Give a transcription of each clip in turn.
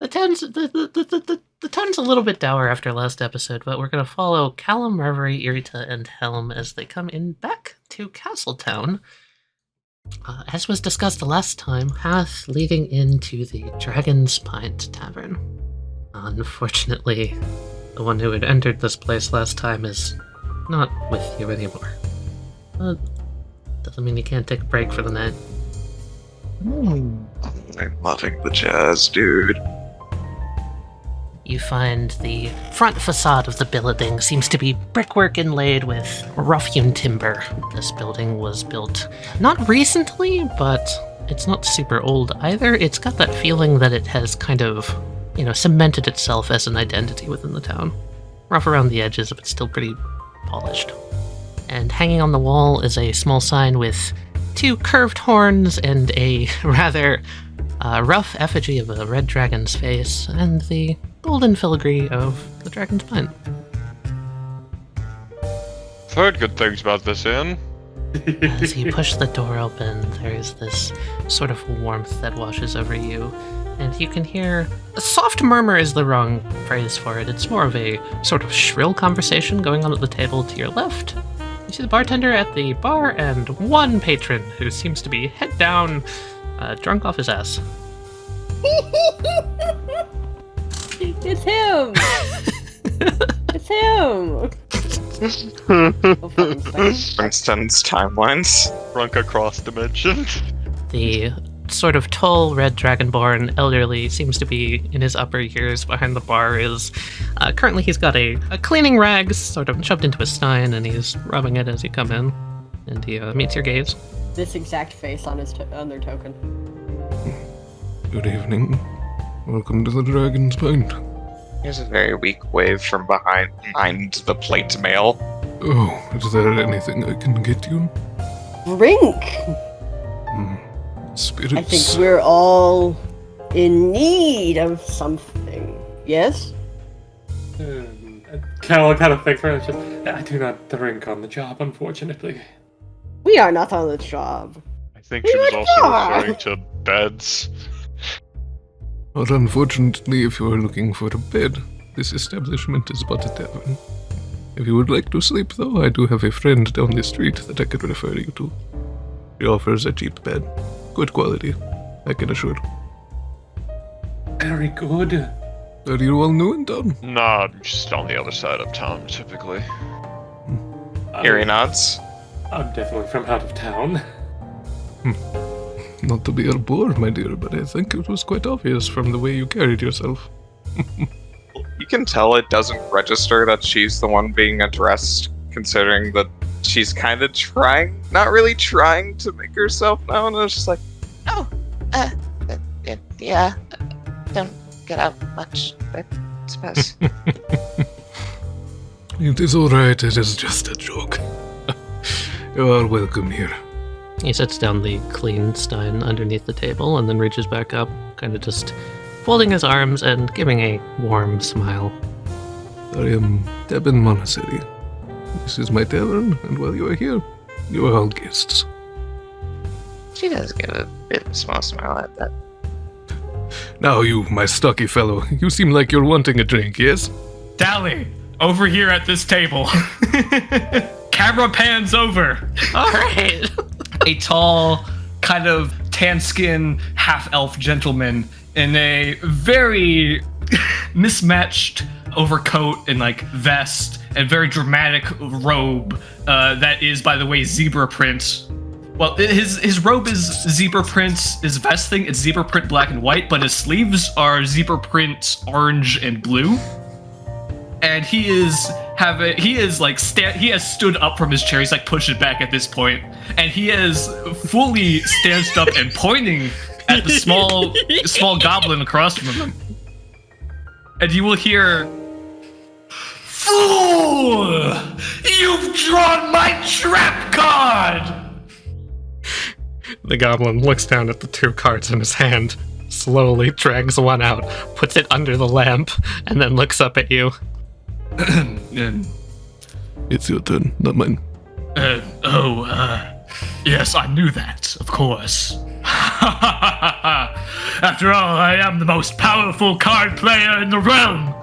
The tone's a little bit dour after last episode, but we're going to follow Callum, Reverie, Irita, and Helm as they come in back to Castletown. As was discussed last time, path leading into the Dragon's Pint Tavern. Unfortunately, the one who had entered this place last time is not with you anymore. But doesn't mean you can't take a break for the night. I'm loving the jazz, dude. You find the front facade of the building seems to be brickwork inlaid with rough-hewn timber. This building was built not recently, but it's not super old either. It's got that feeling that it has kind of, cemented itself as an identity within the town. Rough around the edges, but still pretty polished. And hanging on the wall is a small sign with 2 curved horns and a rather rough effigy of a red dragon's face, and the golden filigree of the Dragon's Pint. I've heard good things about this inn. As you push the door open, there's this sort of warmth that washes over you, and you can hear... A soft murmur is the wrong phrase for it. It's more of a sort of shrill conversation going on at the table to your left. You see the bartender at the bar and one patron who seems to be head down, drunk off his ass. It's him! It's him! Princeton's timelines. Drunk across dimensions. The sort of tall, red dragonborn elderly seems to be in his upper years. Behind the bar is... currently he's got a cleaning rag sort of shoved into his stein, and he's rubbing it as you come in. And he meets your gaze. This exact face on their token. Good evening. Welcome to the Dragon's Pint. There's a very weak wave from behind the plate mail. Oh, is there anything I can get you? Drink! Spirits. I think we're all in need of something. Yes? Cal kind of thinks for it. I do not drink on the job, unfortunately. We are not on the job. I think she was also referring to beds. But unfortunately, if you are looking for a bed, this establishment is but a tavern. If you would like to sleep, though, I do have a friend down the street that I could refer you to. She offers a cheap bed. Good quality, I can assure. Very good. Are you all new in town? Nah, just on the other side of town, typically. Harry nods. I'm definitely from out of town. Not to be a bore, my dear, but I think it was quite obvious from the way you carried yourself. You can tell it doesn't register that she's the one being addressed, considering that she's kind of trying, not really trying to make herself known. It's just like, yeah, don't get out much, I suppose. It is alright, it is just a joke. You are welcome here. He sets down the clean stein underneath the table and then reaches back up, kind of just folding his arms and giving a warm smile. I am Debin Monastery. This is my tavern, and while you are here, you are all guests. She does give a bit of a small smile at that. Now you, my stocky fellow, you seem like you're wanting a drink, yes? Tali, over here at this table. Camera pans over. All right. A tall, kind of tan-skinned, half-elf gentleman in a very mismatched overcoat and vest and very dramatic robe that is, by the way, zebra print. Well, his robe is zebra print. His vest thing is zebra print black and white, but his sleeves are zebra print orange and blue. And he has stood up from his chair. He's pushed it back at this point, and he has fully stanced up and pointing at the small goblin across from him. And you will hear, "Fool! You've drawn my trap card!" The goblin looks down at the 2 cards in his hand, slowly drags one out, puts it under the lamp, and then looks up at you. It's your turn, not mine. Yes, I knew that, of course. After all, I am the most powerful card player in the realm.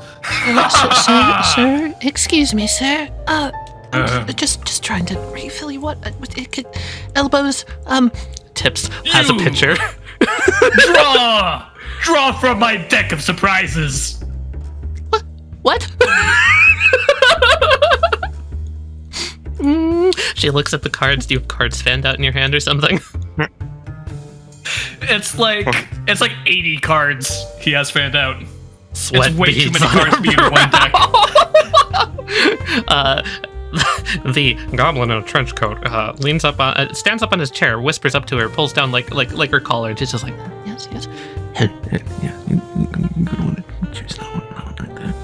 Sir, excuse me, sir. I'm just trying to refill you. What? It could, elbows. Tips has a You! pitcher. Draw from my deck of surprises. What? She looks at the cards. Do you have cards fanned out in your hand or something? It's like 80 cards he has fanned out. Sweat It's way too beads many on cards her to be in one deck. The goblin in a trench coat leans up, stands up on his chair, whispers up to her, pulls down like her collar, and she's just like, yes. Yeah, you could want to choose that one like that.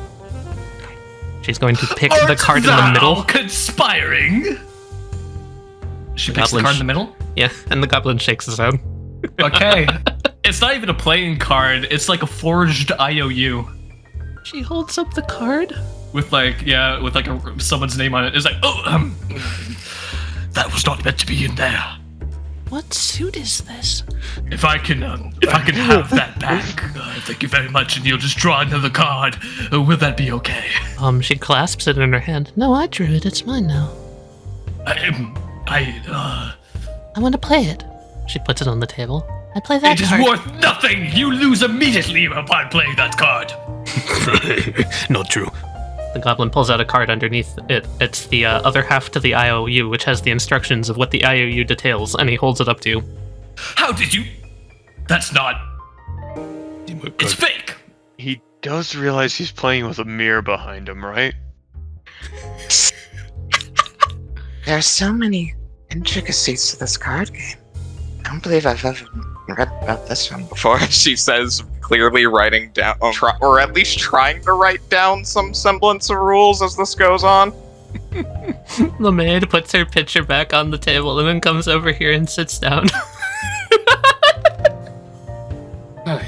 She's going to pick the card in the Art middle. thou conspiring? She picks the goblin card in the middle? Yeah, and the goblin shakes his head. Okay. It's not even a playing card, it's like a forged IOU. She holds up the card. With someone's name on it. It's like, that was not meant to be in there. What suit is this? If I can have that back, thank you very much, and you'll just draw another card. Will that be okay? She clasps it in her hand. No, I drew it. It's mine now. I want to play it. She puts it on the table. I play that It is card. worth nothing! You lose immediately upon playing that card! Not true. The goblin pulls out a card underneath it. It's the other half to the IOU, which has the instructions of what the IOU details, and he holds it up to you. How did you... That's not... It's fake! He does realize he's playing with a mirror behind him, right? There are so many intricacies to this card game. I don't believe I've ever read about this one before. She says, clearly writing down, or at least trying to write down some semblance of rules as this goes on. The maid puts her pitcher back on the table and then comes over here and sits down.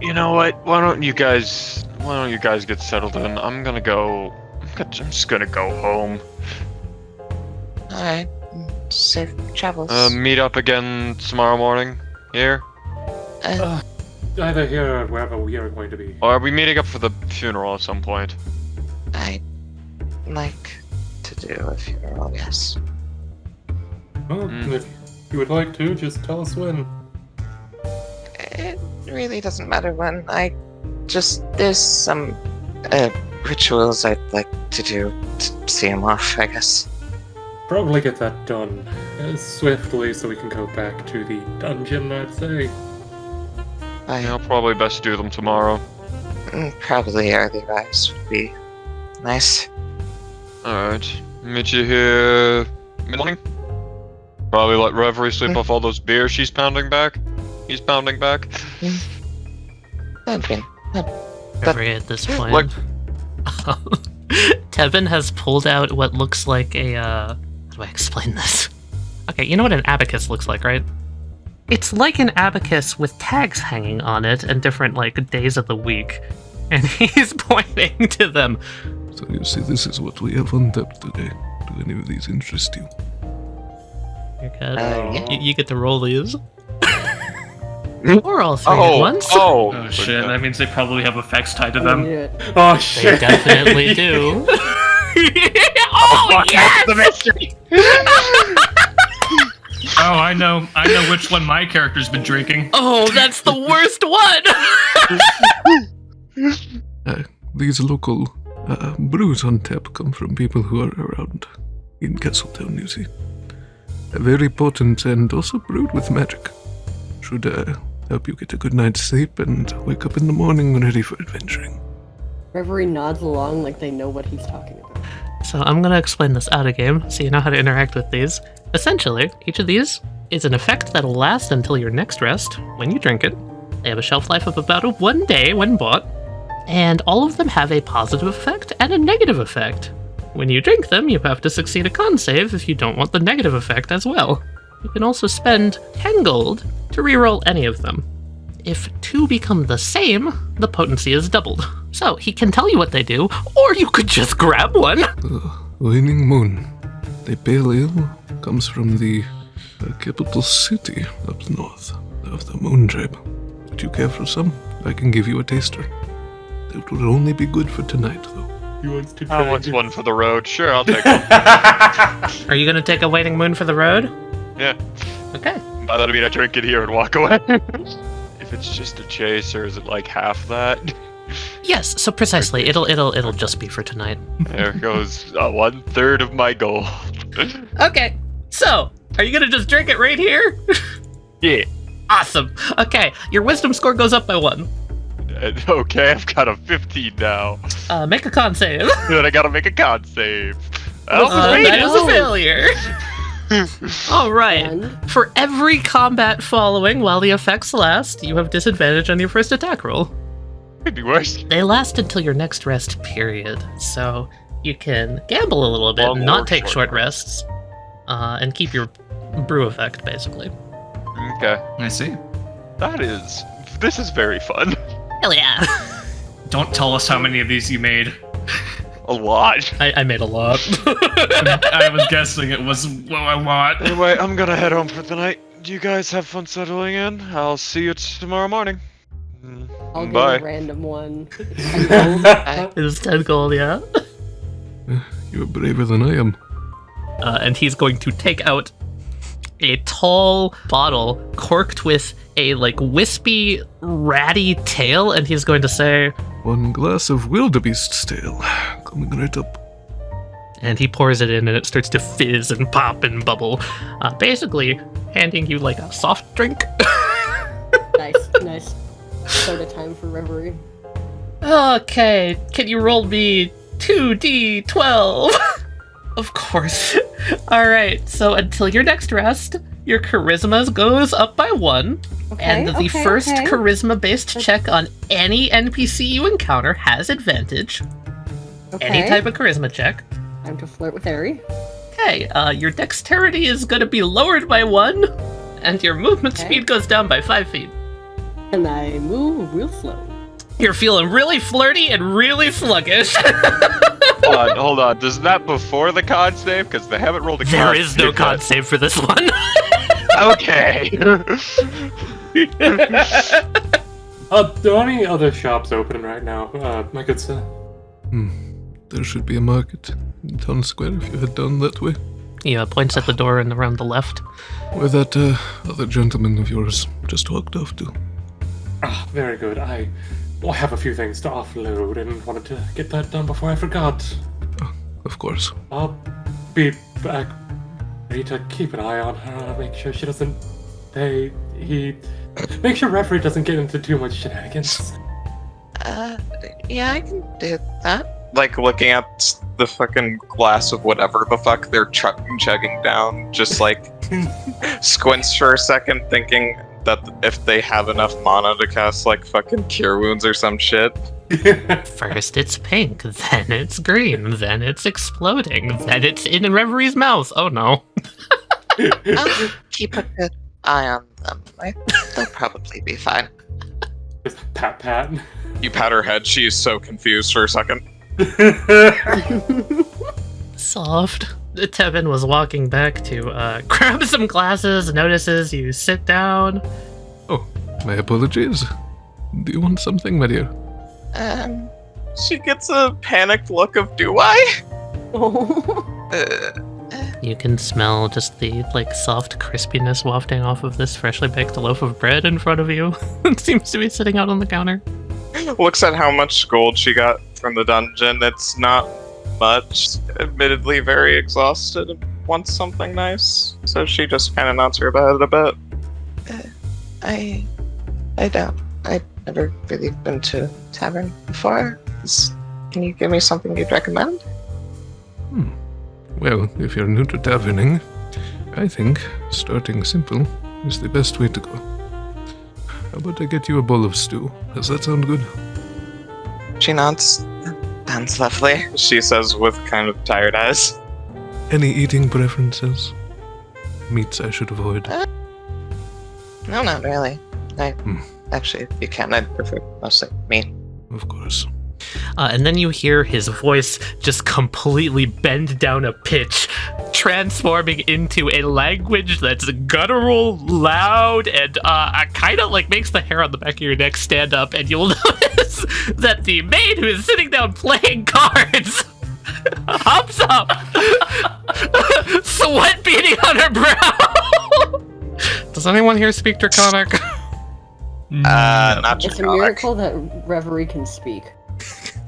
You know what? Why don't you guys get settled in? I'm just gonna go home. Alright. Safe travels. Meet up again tomorrow morning here? Either here or wherever we are going to be. Or are we meeting up for the funeral at some point? I'd like to do a funeral, yes. Well, if you would like to, just tell us when. It really doesn't matter when. There's some rituals I'd like to do to see him off, I guess. Probably get that done swiftly so we can go back to the dungeon, I'd say. Yeah, probably best do them tomorrow. Probably early rise would be nice. Alright. Meet you here mid-morning? Probably let Reverie sleep off all those beers he's pounding back. Duncan. Every at this point. Look. Tevin has pulled out what looks like a, how do I explain this? Okay, you know what an abacus looks like, right? It's like an abacus with tags hanging on it and different, days of the week. And he's pointing to them. So you see, this is what we have on tap today. Do any of these interest you? You're good. Yeah. You get to roll these. Or all three at once. Oh shit, that means they probably have effects tied to them. Yeah. Oh They shit! definitely do. Oh, yes! The mystery! Oh, I know which one my character's been drinking. Oh, that's the worst one! These local brews on tap come from people who are around in Castletown, you see. Very potent and also brewed with magic. Should help you get a good night's sleep and wake up in the morning ready for adventuring. Reverie nods along like they know what he's talking about. So I'm going to explain this out of game so you know how to interact with these. Essentially, each of these is an effect that'll last until your next rest when you drink it. They have a shelf life of about 1 day when bought, and all of them have a positive effect and a negative effect. When you drink them, you have to succeed a con save if you don't want the negative effect as well. You can also spend 10 gold to reroll any of them. If 2 become the same, the potency is doubled. So he can tell you what they do, or you could just grab one. Waning Moon. The pale ale comes from the capital city up north of the Moon Tribe. that you care for some, I can give you a taster. It will only be good for tonight, though. He wants to I try. want one for the road. Sure, I'll take one. Are you gonna take a Waning Moon for the road? Yeah. Okay. By that I mean I drink it here and walk away. If it's just a chase, or is it like half that? Yes, so precisely. It'll just be for tonight. There goes 1/3 of my goal. Okay. So, are you gonna just drink it right here? Yeah. Awesome. Okay, your wisdom score goes up by 1. Okay, I've got a 15 now. Make a con save. Then I gotta make a con save. That is a failure. All right. And For every combat following while the effects last, you have disadvantage on your first attack roll. Could be worse. They last until your next rest period, so you can gamble a little bit Long and not or take short short rests, and keep your brew effect, basically. Okay. I see. This is very fun. Hell yeah. Don't tell us how many of these you made. A lot. I made a lot. I was guessing it was a lot. Anyway, I'm gonna head home for the night. You guys have fun settling in. I'll see you tomorrow morning. I'll get Bye. a random one. It's 10 gold, yeah? You're braver than I am. And he's going to take out a tall bottle corked with a wispy, ratty tail, and he's going to say, 1 glass of wildebeest's tail. Coming right up. and he pours it in, and it starts to fizz and pop and bubble, basically handing you a soft drink. Nice. Soda time for reverie. Okay, can you roll me 2d12? Of course. Alright, so until your next rest, your charisma goes up by 1, and the first charisma-based check on any NPC you encounter has advantage. Any type of charisma check. Time to flirt with Harry. Okay, your dexterity is going to be lowered by 1, and your movement speed goes down by 5 feet. And I move real slow. You're feeling really flirty and really sluggish. Hold on. Does that before the con save? Because they haven't rolled a con There is no save con yet. save for this one. Okay. Are there any other shops open right now, my good sir? There should be a market in Town Square if you head down that way. He points at the door and around the left. Where that other gentleman of yours just walked off to. Ah, very good. I have a few things to offload and wanted to get that done before I forgot. Of course. I'll be back. Ready to keep an eye on her, make sure she doesn't. Make sure referee doesn't get into too much shenanigans. Yeah, I can do that. Looking at the fucking glass of whatever the fuck they're chugging down, just squints for a second, thinking that if they have enough mana to cast fucking cure wounds or some shit. First it's pink, then it's green, then it's exploding, then it's in Reverie's mouth. Oh no. I'll keep a good eye on them. They'll probably be fine. Just pat. You pat her head, she is so confused for a second. Soft. Tevin was walking back to grab some glasses, notices you sit down. Oh, my apologies. Do you want something, my dear? She gets a panicked look of, do I? You can smell just the soft crispiness wafting off of this freshly baked loaf of bread in front of you. It seems to be sitting out on the counter. Looks at how much gold she got from the dungeon. It's not much. Admittedly very exhausted and wants something nice. So she just kind of nods her head a bit. I don't. I've never really been to Tavern before. Can you give me something you'd recommend? Well, if you're new to taverning, I think starting simple is the best way to go. How about I get you a bowl of stew? Does that sound good? She nods. Sounds lovely. She says with kind of tired eyes. Any eating preferences? Meats I should avoid. No, not really. Actually, if you can, I'd prefer mostly meat. Of course. And then you hear his voice just completely bend down a pitch, transforming into a language that's guttural, loud, and kind of like makes the hair on the back of your neck stand up. And you'll notice that the maid who is sitting down playing cards hops up, sweat beading on her brow. Does anyone here speak Draconic? Not It's a Draconic. miracle that Reverie can speak.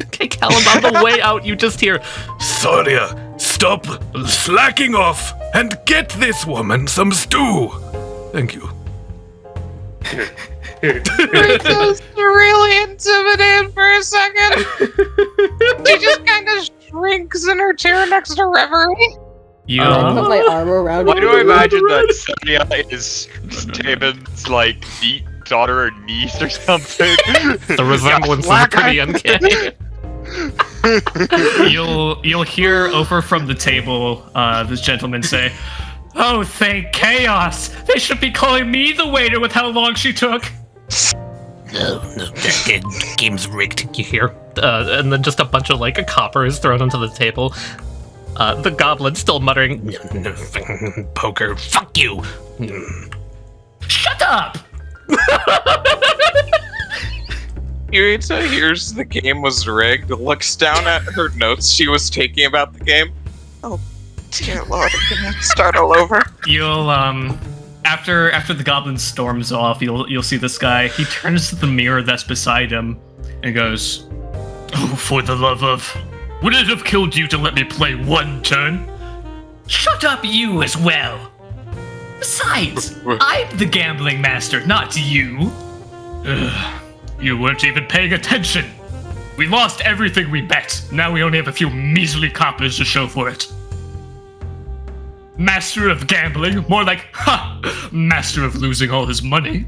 Okay, Callum, on the way out, you just hear, Soria, stop slacking off and get this woman some stew. Thank you. Rita's really intimidated for a second. She just kind of shrinks in her chair next to Reverie. you. I put my arm around Why her. do I imagine that Sonia is Taven's, like, neat daughter or niece or something? The resemblance is pretty uncanny. You'll hear over from the table this gentleman say, "Oh, thank chaos! They should be calling me the waiter with how long she took." No, game's rigged. You hear, and then just a bunch of like coppers thrown onto the table. The goblin still muttering, "Poker, fuck you." Shut up! Irita hears the game was rigged, looks down at her notes she was taking about the game. Dear Lord, I'm gonna start all over. You'll after the goblin storms off, you'll see this guy. He turns to the mirror that's beside him and goes, "Oh, for the love of, would it have killed you to let me play one turn? Shut up, you as well. Besides, I'm the gambling master, not you. Ugh, you weren't even paying attention. We lost everything we bet. Now we only have a few measly coppers to show for it. Master of gambling, more like, master of losing all his money."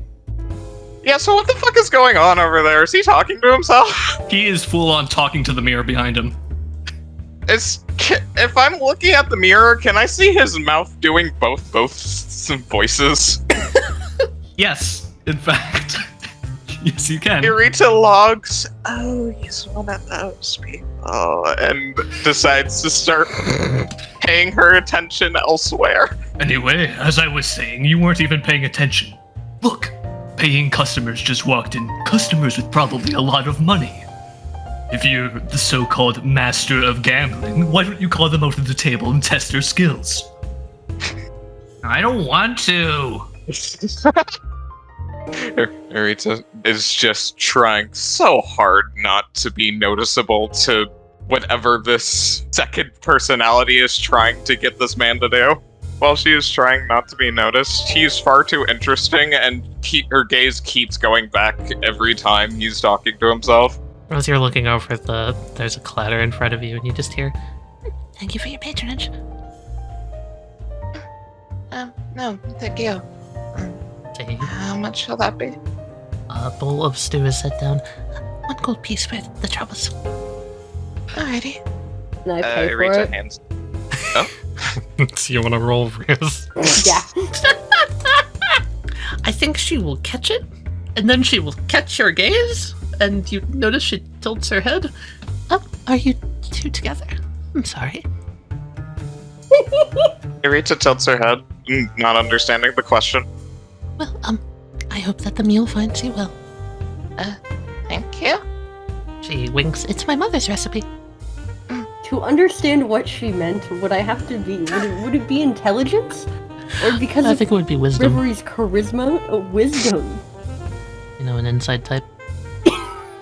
Yeah, so what the fuck is going on over there? Is he talking to himself? He is full on talking to the mirror behind him. If I'm looking at the mirror, can I see his mouth doing both voices? Yes, in fact. Yes, you can. Irita logs, "Oh, he's one of those people," and decides to start paying her attention elsewhere. Anyway, as I was saying, you weren't even paying attention. Look, paying customers just walked in. Customers with probably a lot of money. If you're the so-called master of gambling, why don't you call them out to the table and test their skills? I don't want to. Irita is just trying so hard not to be noticeable to whatever this second personality is trying to get this man to do. While she is trying not to be noticed, he's far too interesting, and her gaze keeps going back every time he's talking to himself. As you're looking over there's a clatter in front of you, and you just hear, "Thank you for your patronage." No, thank you. Say, How much will that be? a bowl of stew is set down. 1 gold piece for the troubles. Alrighty. And I pay for Irita it. hands. So you want to roll Riz? Yeah. I think she will catch it, and then she will catch your gaze, and you notice she tilts her head. Oh, are you two together? I'm sorry. Irita tilts her head, not understanding the question. Well, I hope that the meal finds you well. Thank you. She winks. It's my mother's recipe. To understand what she meant, would I have to be? Would it be intelligence, or because I of think it would be wisdom. Reverie's charisma? Wisdom. You know, an inside type.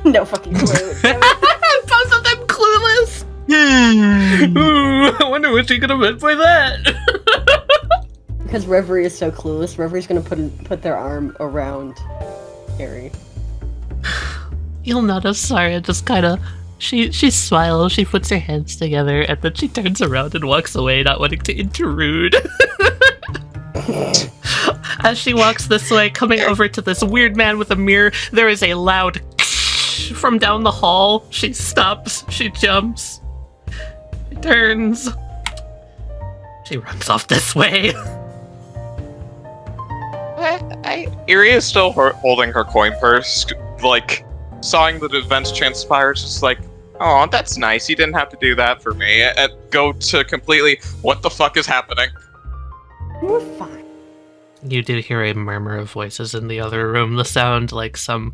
No fucking clue. Both of them clueless. I wonder what she could have meant by that. Because Reverie is so clueless, Reverie's gonna put their arm around Harry. You'll notice Saria just kind of she smiles, she puts her hands together, and then she turns around and walks away, not wanting to intrude. As she walks this way, coming over to this weird man with a mirror, there is a loud from down the hall. She stops, she jumps, she turns, she runs off this way. Erie is still holding her coin purse, like, sawing the events transpire, just like, Oh, that's nice. You didn't have to do that for me. Go to completely, what the fuck is happening? We're fine. You do hear a murmur of voices in the other room. The sound like some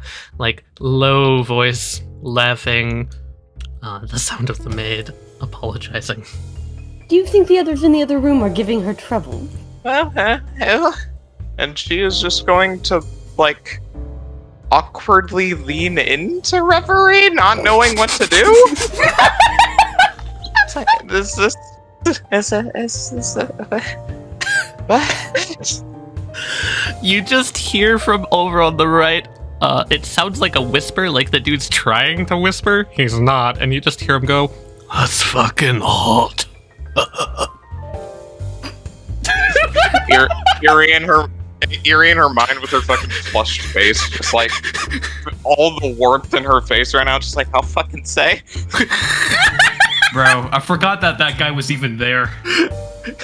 low voice laughing. The sound of the maid apologizing. Do you think the others in the other room are giving her trouble? Well, and she is just going to, awkwardly lean into reverie, not knowing what to do? It's like, is this what? You just hear from over on the right, it sounds like a whisper, like the dude's trying to whisper. He's not, and you just hear him go, "That's fucking hot." Eerie in her mind with her fucking flushed face, just like all the warmth in her face right now, just like, I'll fucking say. Bro, I forgot that guy was even there.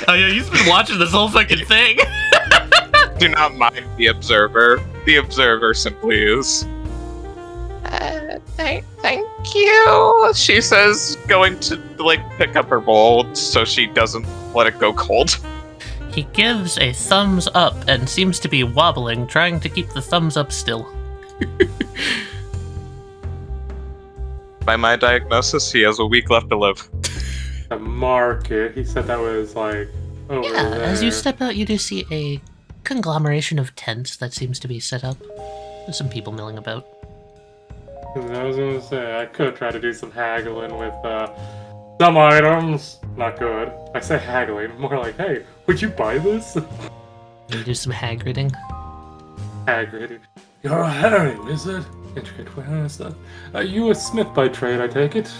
Oh yeah, he's been watching this whole fucking thing. Do not mind the observer. The observer simply is. Thank you, she says, going to pick up her bowl so she doesn't let it go cold. He gives a thumbs up and seems to be wobbling, trying to keep the thumbs up still. By my diagnosis, he has a week left to live. The market. He said that was over there. As you step out, you do see a conglomeration of tents that seems to be set up. There's some people milling about. I was gonna say, I could try to do some haggling with some items. Not good. I say haggling, more like, hey, would you buy this? You do some Hagriding. Hagrid. You're a herring, is it? Intricate wares. Are you a smith by trade, I take it?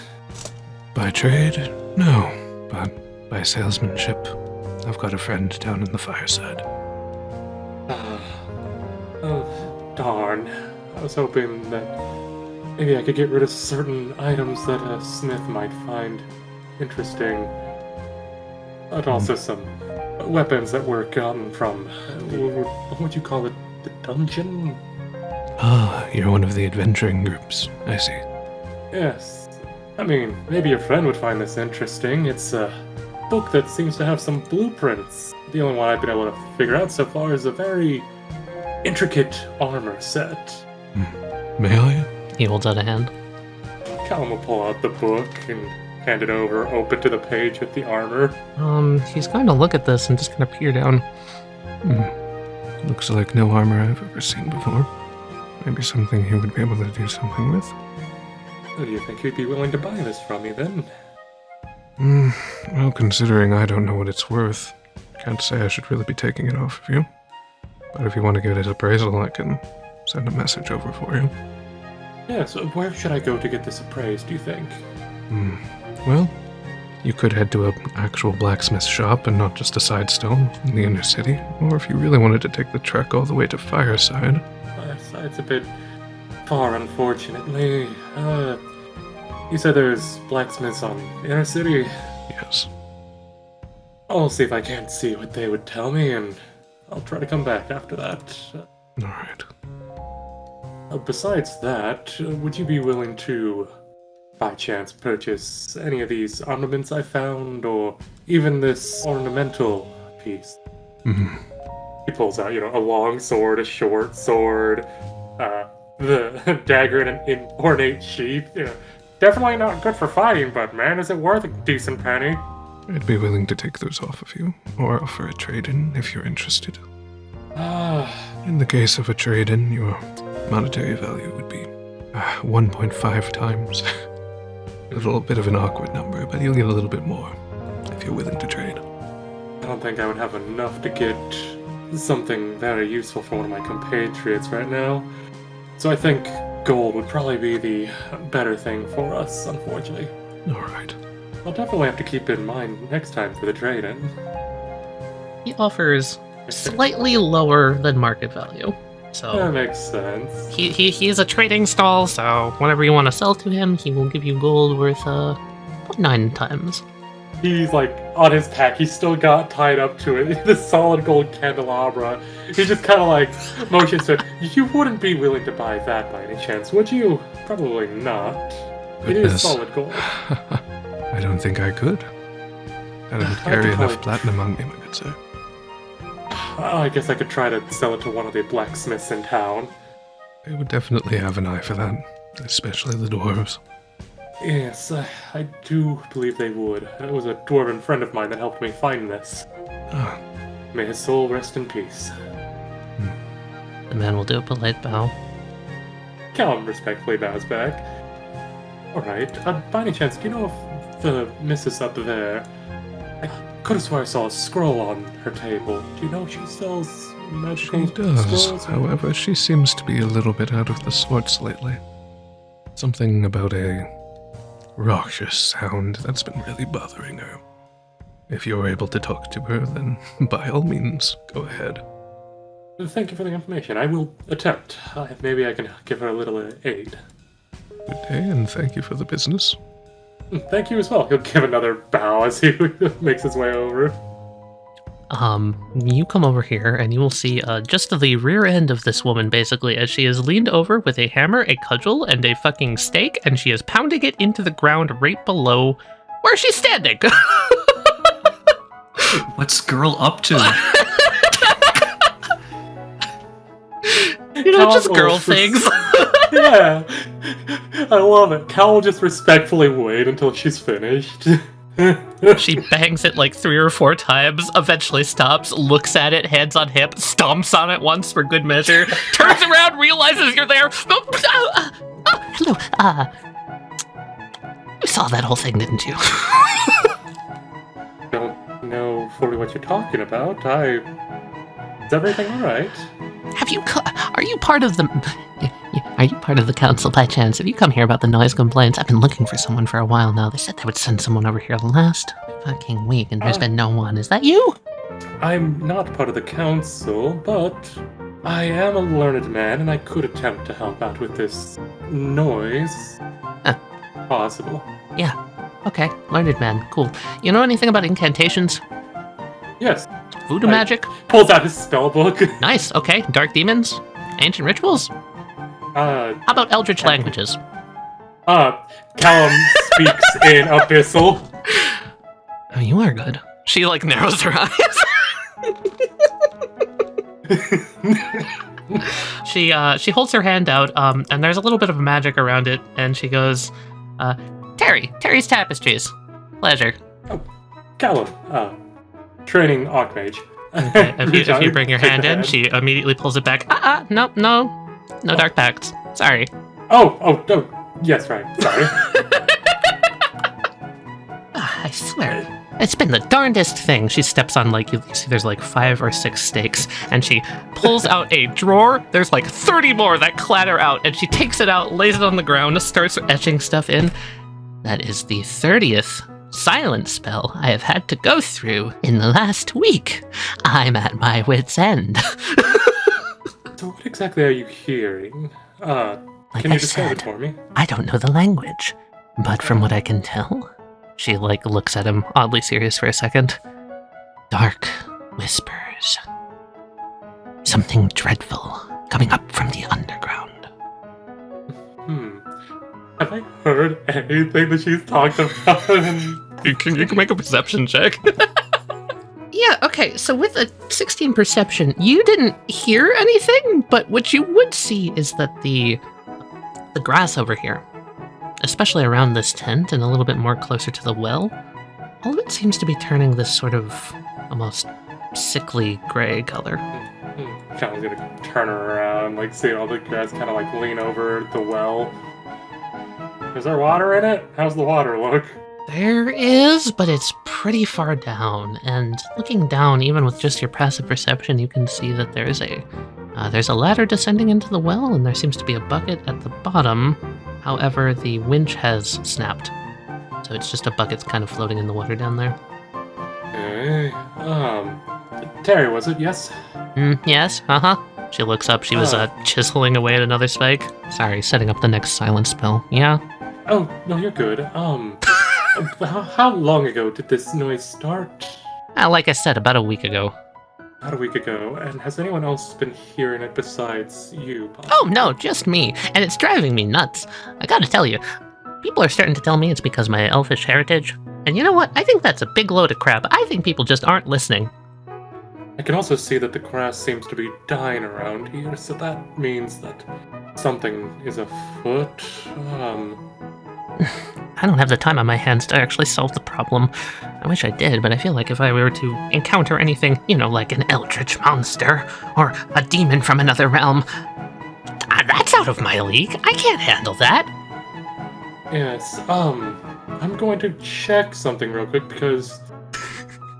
By trade? No, but by salesmanship. I've got a friend down in the fireside. Oh, darn. I was hoping that maybe I could get rid of certain items that a smith might find interesting. But also some weapons that were gotten from, what would you call it, the dungeon? Ah, you're one of the adventuring groups. I see. Yes. I mean, maybe your friend would find this interesting. It's a book that seems to have some blueprints. The only one I've been able to figure out so far is a very intricate armor set. May I? He holds out a hand. Callum will pull out the book and hand it over, open to the page with the armor. He's going to look at this and just kind of peer down. Looks like no armor I've ever seen before. Maybe something he would be able to do something with. Who do you think he'd be willing to buy this from me then? Well, considering I don't know what it's worth, can't say I should really be taking it off of you. But if you want to get his appraisal, I can send a message over for you. Yeah, so where should I go to get this appraised, do you think? Well, you could head to an actual blacksmith shop and not just a side stone in the inner city. Or if you really wanted to take the trek all the way to Fireside. Fireside's a bit far, unfortunately. You said there's blacksmiths on the inner city? Yes. I'll see if I can't see what they would tell me, and I'll try to come back after that. Alright. Besides that, would you be willing to, by chance, purchase any of these ornaments I found, or even this ornamental piece? He pulls out, a long sword, a short sword, the dagger in an ornate sheath. Definitely not good for fighting, but man, is it worth a decent penny? I'd be willing to take those off of you, or offer a trade-in if you're interested. In the case of a trade-in, your monetary value would be 1.5 times. A little bit of an awkward number, but you'll get a little bit more if you're willing to trade. I don't think I would have enough to get something very useful for one of my compatriots right now. So I think gold would probably be the better thing for us, unfortunately. Alright. I'll definitely have to keep in mind next time for the trade-in. He offers slightly lower than market value. So That makes sense. He's a trading stall, so whatever you want to sell to him, he will give you gold worth about 9 times. He's on his pack, he's still got tied up to it, the solid gold candelabra. He just kind of motions to it. You wouldn't be willing to buy that by any chance, would you? Probably not. It is Goodness. solid gold. I don't think I could. I don't I'd carry enough like- platinum on me, my good sir. I guess I could try to sell it to one of the blacksmiths in town. They would definitely have an eye for that, especially the dwarves. Yes, I do believe they would. It was a dwarven friend of mine that helped me find this. Ah, May his soul rest in peace. The man will do a polite bow. Callum respectfully bows back. Alright, by any chance, do you know if the missus up there... I could have sworn I saw a scroll on her table. Do you know if she sells she magical does. scrolls? However, she seems to be a little bit out of the sorts lately. Something about a raucous sound that's been really bothering her. If you're able to talk to her, then by all means, go ahead. Thank you for the information. I will attempt. Maybe I can give her a little aid. Good day, and thank you for the business. Thank you as well. He'll give another bow as he makes his way over. You come over here and you will see just the rear end of this woman, basically, as she is leaned over with a hammer, a cudgel, and a fucking stake, and she is pounding it into the ground right below where she's standing. What's girl up to? You know, just Cal girl will things. Yeah, I love it. Cal will just respectfully wait until she's finished. She bangs it like 3 or 4 times, eventually stops, looks at it, hands on hip, stomps on it once for good measure, turns around, realizes you're there. Hello, you saw that whole thing, didn't you? Don't know fully what you're talking about. Is everything alright? Are you part of the... Are you part of the council by chance? Have you come here about the noise complaints? I've been looking for someone for a while now. They said they would send someone over here last fucking week, and there's been no one. Is that you? I'm not part of the council, but I am a learned man, and I could attempt to help out with this noise. Possible. Okay, learned man. Cool. You know anything about incantations? Yes. Voodoo magic? Pulls out his spell book. Nice, okay. Dark demons? Ancient rituals? How about eldritch languages? Callum speaks in Abyssal. Oh, you are good. She, narrows her eyes. She holds her hand out, and there's a little bit of magic around it, and she goes, Terry's Tapestries. Pleasure. Callum, training Archmage. Okay, if you bring your hand in, she immediately pulls it back. No dark pacts. Sorry. Oh, yes, right, sorry. I swear, it's been the darndest thing. She steps on, you see there's 5 or 6 stakes, and she pulls out a drawer. There's 30 more that clatter out, and she takes it out, lays it on the ground, starts etching stuff in. That is the 30th silent spell I have had to go through in the last week. I'm at my wit's end. So what exactly are you hearing? Can you I describe said, it for me? I don't know the language, but from what I can tell, she looks at him, oddly serious for a second. Dark whispers. Something dreadful coming up from the underground. Have I heard anything that she's talked about? You can make a perception check. Yeah, okay, so with a 16 perception, you didn't hear anything, but what you would see is that the grass over here, especially around this tent and a little bit more closer to the well, all of it seems to be turning this sort of almost sickly gray color. Callum's gonna turn around, see all the guys kind of lean over the well. Is there water in it? How's the water look? There is, but it's pretty far down, and looking down, even with just your passive perception, you can see that there's a ladder descending into the well, and there seems to be a bucket at the bottom. However, the winch has snapped, so it's just a bucket kind of floating in the water down there. Okay. Terry, was it? Yes? Yes, She looks up, she was chiseling away at another spike. Sorry, setting up the next silent spell. Yeah? Oh, no, you're good. How long ago did this noise start? Like I said, about a week ago. About a week ago, and has anyone else been hearing it besides you? Oh, no, just me, and it's driving me nuts. I gotta tell you, People are starting to tell me it's because of my elfish heritage. And you know what? I think that's a big load of crap. I think people just aren't listening. I can also see that the grass seems to be dying around here, so that means that something is afoot. I don't have the time on my hands to actually solve the problem. I wish I did, but I feel like if I were to encounter anything, like an eldritch monster, or a demon from another realm, that's out of my league. I can't handle that. Yes, I'm going to check something real quick, because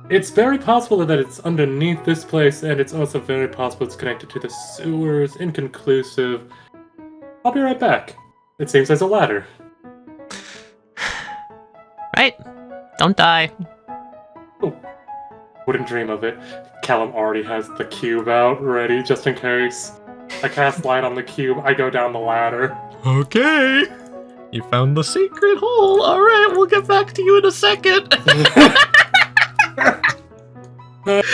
it's very possible that it's underneath this place, and it's also very possible it's connected to the sewers. Inconclusive. I'll be right back. It seems there's a ladder. Right? Don't die. Oh, wouldn't dream of it. Callum already has the cube out, ready, just in case. I cast light on the cube, I go down the ladder. Okay. You found the secret hole. All right, we'll get back to you in a second.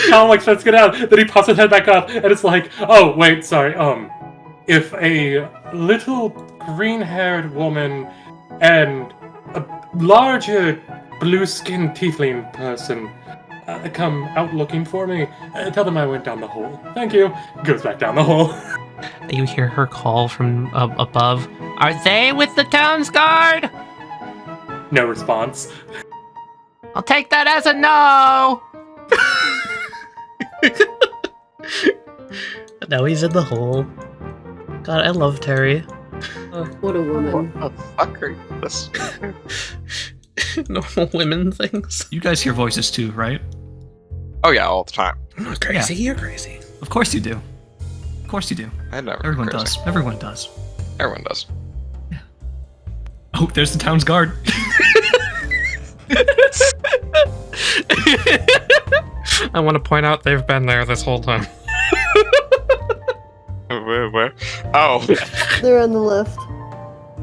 Callum tries to get out, then he pops his head back up, and it's like, oh, wait, sorry, if a little green-haired woman and a larger blue-skinned tiefling person come out looking for me, tell them I went down the hole. Thank you. Goes back down the hole. You hear her call from above. Are they with the town's guard? No response. I'll take that as a no! Now he's in the hole. God, I love Terry. What a woman. What the fuck are you this? Normal women things. You guys hear voices too, right? Oh yeah, all the time. I'm not crazy, you're crazy. Of course you do. Of course you do. I never. Everyone crazy. does. Everyone does. Everyone does. Oh, there's the town's guard. I want to point out they've been there this whole time. Where? Oh. They're on the left.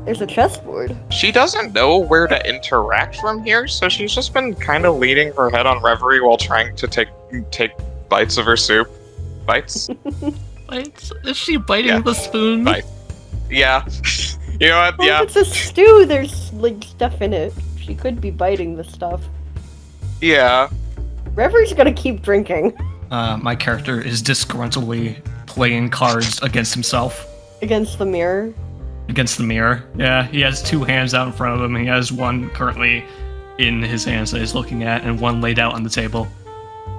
There's a chessboard. She doesn't know where to interact from here, so she's just been kind of leaning her head on reverie while trying to take bites of her soup. Bites? Bites? Is she biting Yeah. the spoon? Bite. Yeah. You know what? Well, Yeah. if it's a stew, there's, stuff in it. She could be biting the stuff. Yeah. Reverie's gonna keep drinking. My character is disgruntledly playing cards against himself. Against the mirror. Against the mirror. Yeah, he has two hands out in front of him. He has one currently in his hands that he's looking at, and one laid out on the table.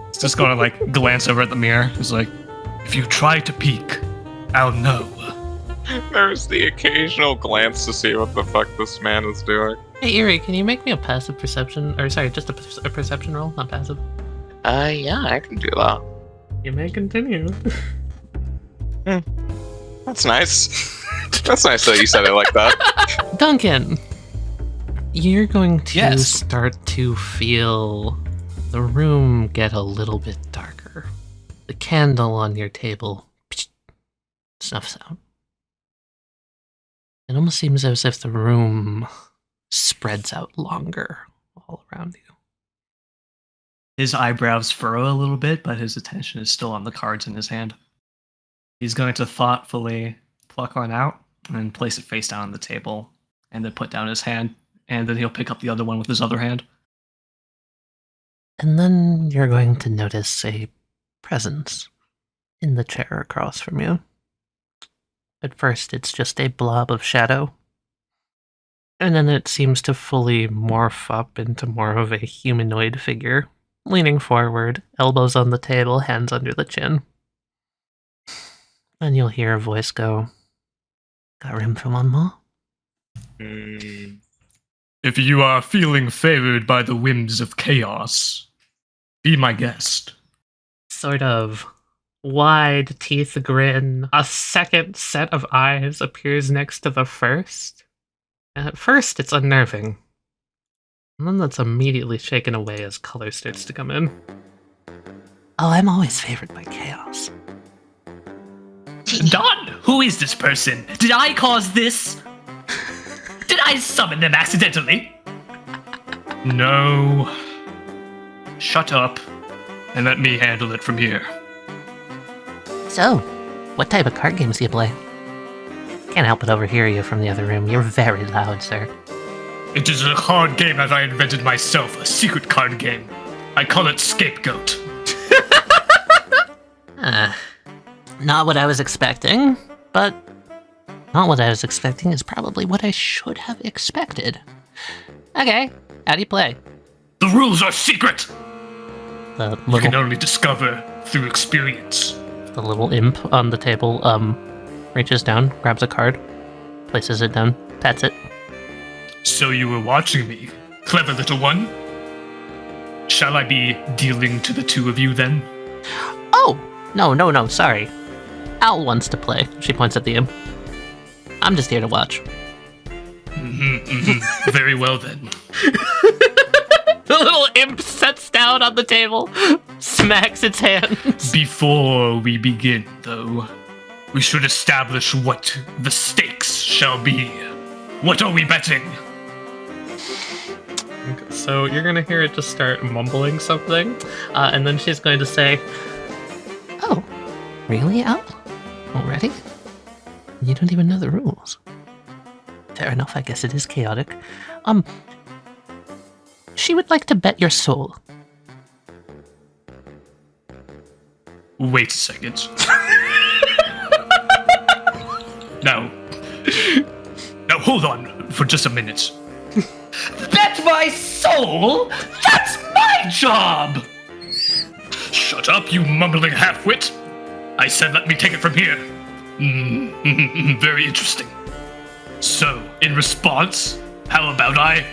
He's just gonna glance over at the mirror. He's like, if you try to peek, I'll know. There's the occasional glance to see what the fuck this man is doing. Hey Erie, can you make me a passive perception, or sorry, just a perception roll, not passive? Yeah, I can do that. You may continue. That's nice. That's nice that you said it like that. Duncan, you're going to Yes. start to feel the room get a little bit darker. The candle on your table snuffs out. It almost seems as if the room spreads out longer all around you. His eyebrows furrow a little bit, but his attention is still on the cards in his hand. He's going to thoughtfully pluck one out and place it face down on the table, and then put down his hand, and then he'll pick up the other one with his other hand. And then you're going to notice a presence in the chair across from you. At first, it's just a blob of shadow. And then it seems to fully morph up into more of a humanoid figure, leaning forward, elbows on the table, hands under the chin. And you'll hear a voice go, "Got room for one more?" If you are feeling favored by the whims of chaos, be my guest. Sort of wide teeth grin. A second set of eyes appears next to the first. And at first, it's unnerving. And then that's immediately shaken away as color starts to come in. Oh, I'm always favored by chaos. Don, who is this person? Did I cause this? Did I summon them accidentally? No. Shut up, and let me handle it from here. So, what type of card games do you play? Can't help but overhear you from the other room. You're very loud, sir. It is a card game that I invented myself, a secret card game. I call it Scapegoat. Not what I was expecting, but not what I was expecting is probably what I should have expected. Okay, how do you play? The rules are secret! The You can little, only discover through experience. the little imp on the table reaches down, grabs a card, places it down, pets it. So you were watching me, clever little one. Shall I be dealing to the two of you then? Oh! No, sorry. Al wants to play. She points at the imp. I'm just here to watch. Very well then. The little imp sits down on the table, smacks its hands. Before we begin, though, we should establish what the stakes shall be. What are we betting? So you're gonna hear it just start mumbling something, and then she's going to say, "Oh, really, Al? Already? You don't even know the rules. Fair enough, I guess it is chaotic. She would like to bet your soul." Wait a second. Now, hold on for just a minute. Bet my soul? That's my job! Shut up, you mumbling half-wit. I said let me take it from here. Very interesting. So, in response, how about I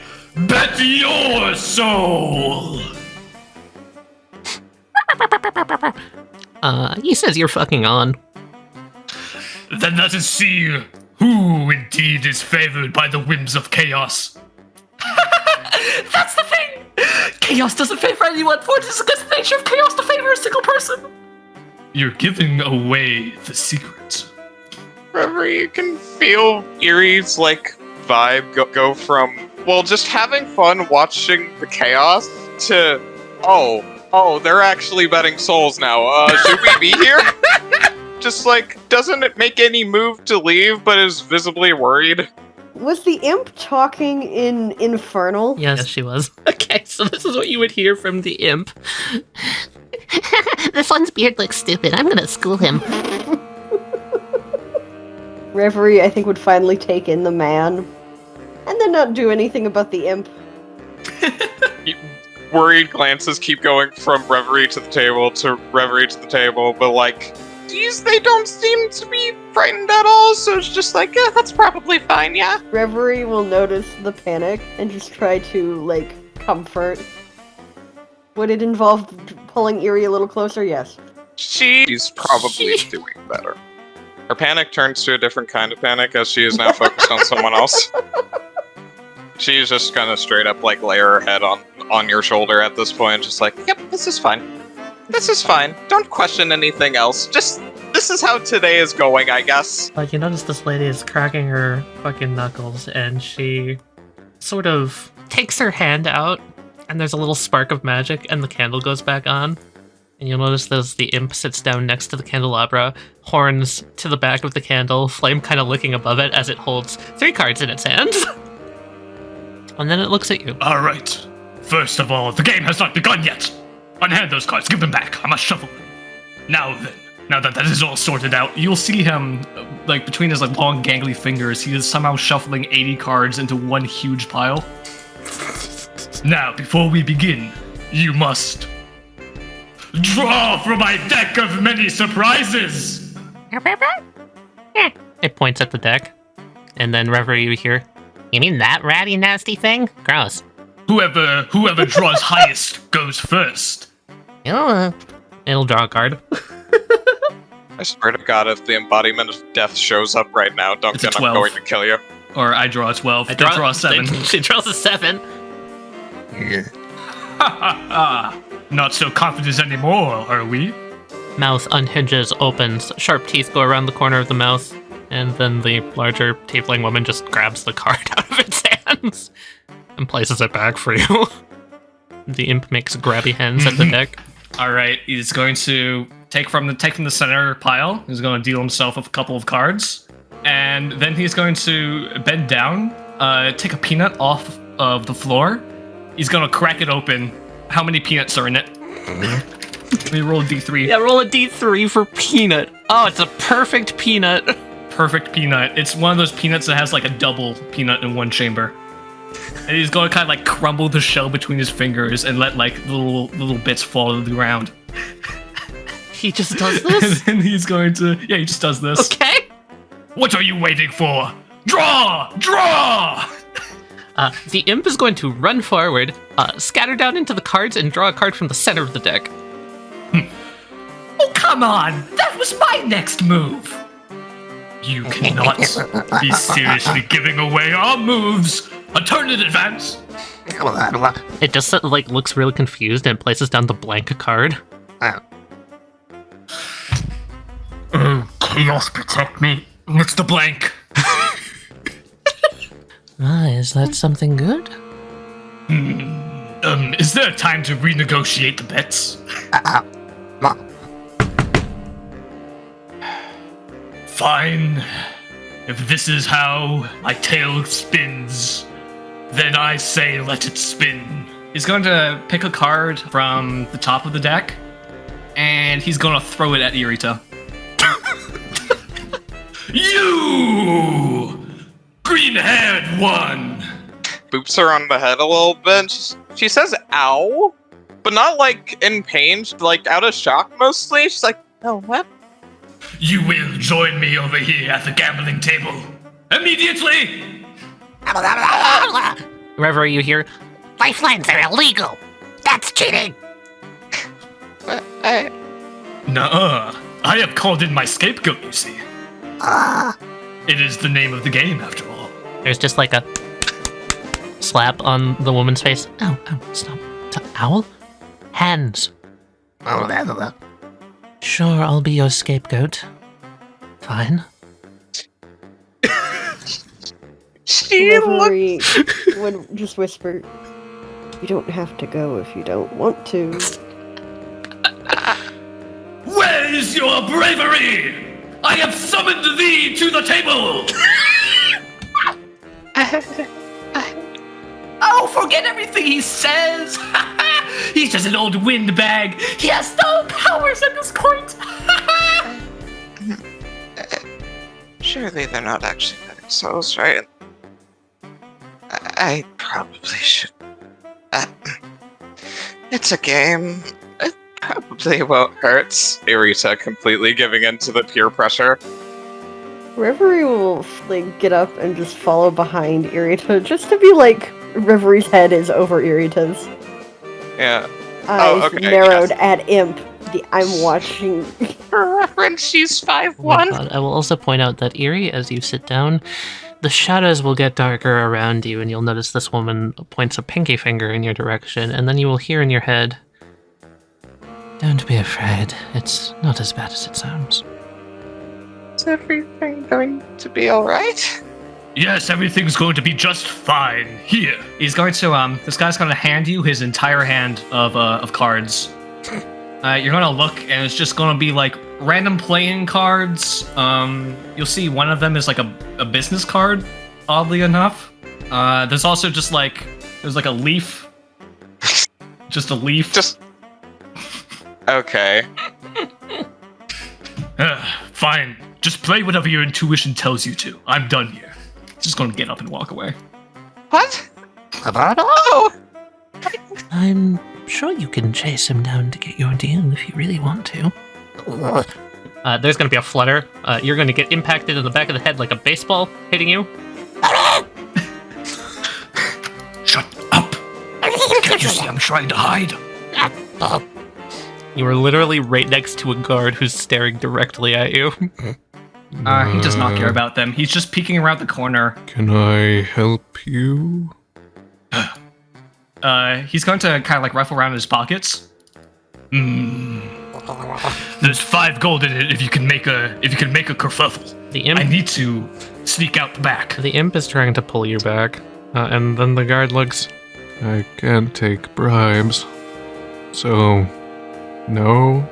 bet your soul? He says you're fucking on. Then let us see who indeed is favored by the whims of chaos. That's the thing! Chaos doesn't favor anyone, for it is against the nature of chaos to favor a single person. You're giving away the secret. Reverie, you can feel Erie's vibe go from just having fun watching the chaos to they're actually betting souls now. Should we be here? Just doesn't it make any move to leave, but is visibly worried? Was the imp talking in Infernal? Yes, she was. Okay, so this is what you would hear from the imp. This one's beard looks stupid. I'm gonna school him. Reverie, I think, would finally take in the man, and then not do anything about the imp. Worried glances keep going from Reverie to the table to Reverie to the table, but these, they don't seem to be frightened at all, so it's just yeah, that's probably fine, yeah. Reverie will notice the panic and just try to, comfort. Would it involve pulling Erie a little closer? Yes. She's probably doing better. Her panic turns to a different kind of panic as she is now focused on someone else. She's just gonna straight up lay her head on your shoulder at this point, just yep, this is fine. This is fine. Don't question anything else. Just, this is how today is going, I guess. You notice this lady is cracking her fucking knuckles, and she sort of takes her hand out, and there's a little spark of magic, and the candle goes back on. And you'll notice as the imp sits down next to the candelabra, horns to the back of the candle, flame kind of licking above it as it holds 3 cards in its hands. And then it looks at you. All right. First of all, the game has not begun yet. Unhand those cards. Give them back. I must shuffle them. Now then, now that is all sorted out, you'll see him, between his long gangly fingers, he is somehow shuffling 80 cards into one huge pile. Now, before we begin, you must draw from my deck of many surprises. It points at the deck. And then Reverie, you hear, "You mean that ratty nasty thing? Gross." Whoever draws highest goes first. It'll draw a card. I swear to God, if the embodiment of death shows up right now, Duncan, I'm going to kill you. Or I draw a 12. I draw a 7. She draws a 7. Not so confident anymore, are we? Mouth unhinges, opens, sharp teeth go around the corner of the mouth, and then the larger tiefling woman just grabs the card out of its hands and places it back for you. The imp makes grabby hands at the deck. All right, he's going to take from the center pile. He's going to deal himself a couple of cards, and then he's going to bend down, take a peanut off of the floor. He's gonna crack it open. How many peanuts are in it? Let me roll a d3. Yeah, roll a d3 for peanut. Oh, it's a perfect peanut. Perfect peanut. It's one of those peanuts that has like a double peanut in one chamber. And he's going to kind of like crumble the shell between his fingers and let like little bits fall to the ground. He just does this? And then he's going to... Yeah, he just does this. Okay. What are you waiting for? Draw! Draw! The imp is going to run forward, scatter down into the cards, and draw a card from the center of the deck. Oh, come on! That was my next move! You cannot be seriously giving away our moves! A turn in advance! It just like looks really confused and places down the blank card. Oh, chaos protect me. It's the blank. Is that something good? Is there time to renegotiate the bets? Fine. If this is how my tail spins, then I say let it spin. He's going to pick a card from the top of the deck, and he's going to throw it at Irita. You! Green-haired one! Boops her on the head a little bit. She says ow, but not like in pain, like out of shock mostly. She's like, oh, what? You will join me over here at the gambling table. Immediately! Reverie, you hear? Lifelines are illegal. That's cheating. Nuh-uh. I have called in my scapegoat, you see. It is the name of the game, after all. There's just like a slap on the woman's face. Ow, stop. Owl? Hands. Sure, I'll be your scapegoat. Fine. Reverie would just whisper, "You don't have to go if you don't want to." Where is your bravery? I have summoned thee to the table! Oh, forget everything he says! He's just an old windbag. He has no powers at this point! Surely they're not actually betting souls, right? I probably should. It's a game. It probably won't hurt. Irita completely giving in to the peer pressure. Reverie will like get up and just follow behind Irita, just to be like Reverie's head is over Irita's. Yeah. Eyes narrowed at Imp. I'm watching. For reference, she's 5'1". Oh my God. I will also point out that Eerie, as you sit down, the shadows will get darker around you, and you'll notice this woman points a pinky finger in your direction, and then you will hear in your head, "Don't be afraid. It's not as bad as it sounds." Is everything going to be alright? Yes, everything's going to be just fine. Here. He's going to, this guy's going to hand you his entire hand of cards. You're going to look, and it's just going to be, like, random playing cards. You'll see one of them is, like, a business card, oddly enough. There's also just, like, there's, like, a leaf. Just a leaf. Just... Okay. Fine. Just play whatever your intuition tells you to. I'm done here. Just going to get up and walk away. What? Oh! I'm sure you can chase him down to get your deal if you really want to. There's going to be a flutter. You're going to get impacted in the back of the head like a baseball hitting you. Shut up! Can't you see I'm trying to hide? You are literally right next to a guard who's staring directly at you. He does not care about them. He's just peeking around the corner. Can I help you? He's going to kind of like rifle around in his pockets. There's 5 gold in it if you can make a kerfuffle. The imp, I need to sneak out the back. the imp is trying to pull you back, and then the guard looks. I can't take bribes. So, no.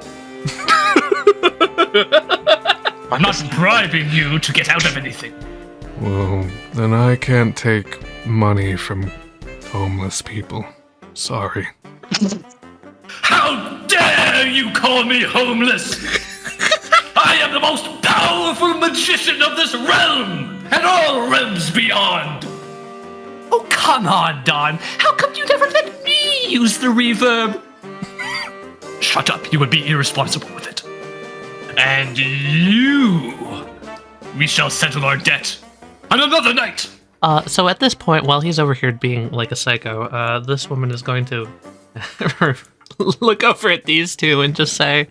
I'm not bribing you to get out of anything. Well, then I can't take money from Homeless people. Sorry. How dare you call me homeless? I am the most powerful magician of this realm, and all realms beyond. Oh, come on, Don. How come you never let me use the reverb? Shut up, you would be irresponsible with it. And you, we shall settle our debt on another night. So at this point, while he's over here being like a psycho, this woman is going to look over at these two and just say,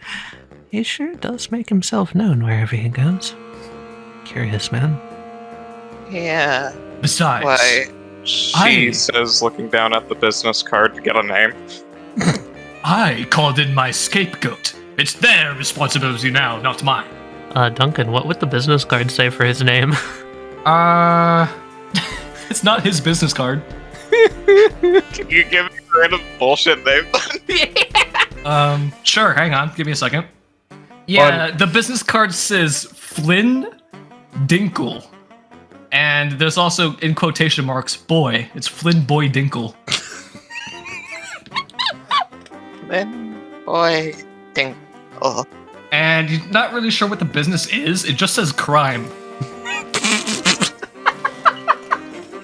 he sure does make himself known wherever he goes. Curious, man. Yeah. Besides, Why? She says, looking down at the business card to get a name. I called in my scapegoat. It's their responsibility now, not mine. Duncan, what would the business card say for his name? It's not his business card. Can you give me a random bullshit name? Sure, hang on, give me a second. Yeah, the business card says Flynn Dinkle. And there's also, in quotation marks, boy. It's Flynn Boy Dinkle. Then, boy, think. Oh. And you're not really sure what the business is, it just says crime.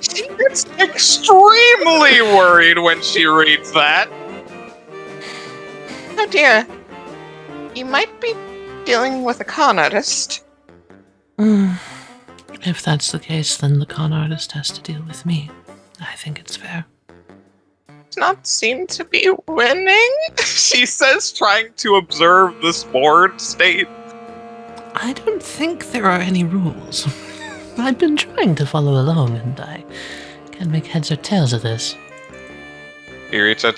She gets extremely worried when she reads that. Oh dear. You might be dealing with a con artist. If that's the case, then the con artist has to deal with me. I think it's fair. Does not seem to be winning. She says, trying to observe this bored state. I don't think there are any rules. I've been trying to follow along, and I can't make heads or tails of this. Irita,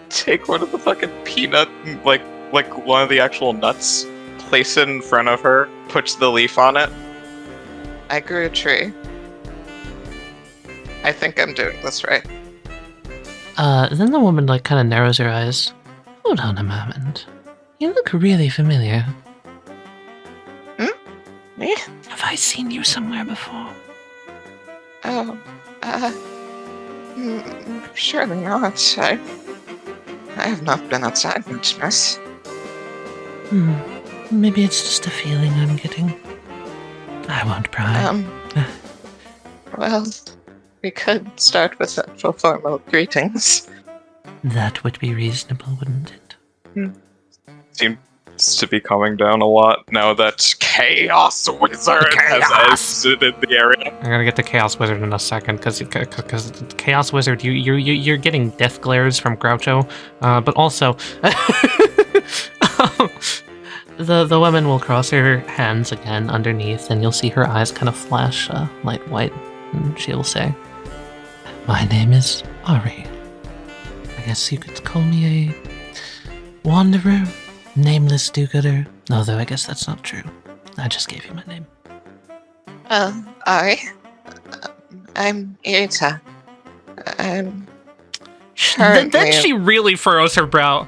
take one of the fucking peanut, like one of the actual nuts, place it in front of her, puts the leaf on it. I grew a tree. I think I'm doing this right. Then the woman, kind of narrows her eyes. Hold on a moment. You look really familiar. Me? Have I seen you somewhere before? Oh, surely not. I have not been outside much, miss. Maybe it's just a feeling I'm getting. I won't pry. Well, we could start with actual formal greetings. That would be reasonable, wouldn't it? Seems to be coming down a lot now that Chaos Wizard has exited the area. I'm gonna get to Chaos Wizard in a second, because Chaos Wizard, you're getting death glares from Groucho, but also the woman will cross her hands again underneath, and you'll see her eyes kind of flash light white, and she'll say, "My name is Ari. I guess you could call me a wanderer, nameless do-gooder, although I guess that's not true. I just gave you my name." I'm Irita. I'm Then she really furrows her brow.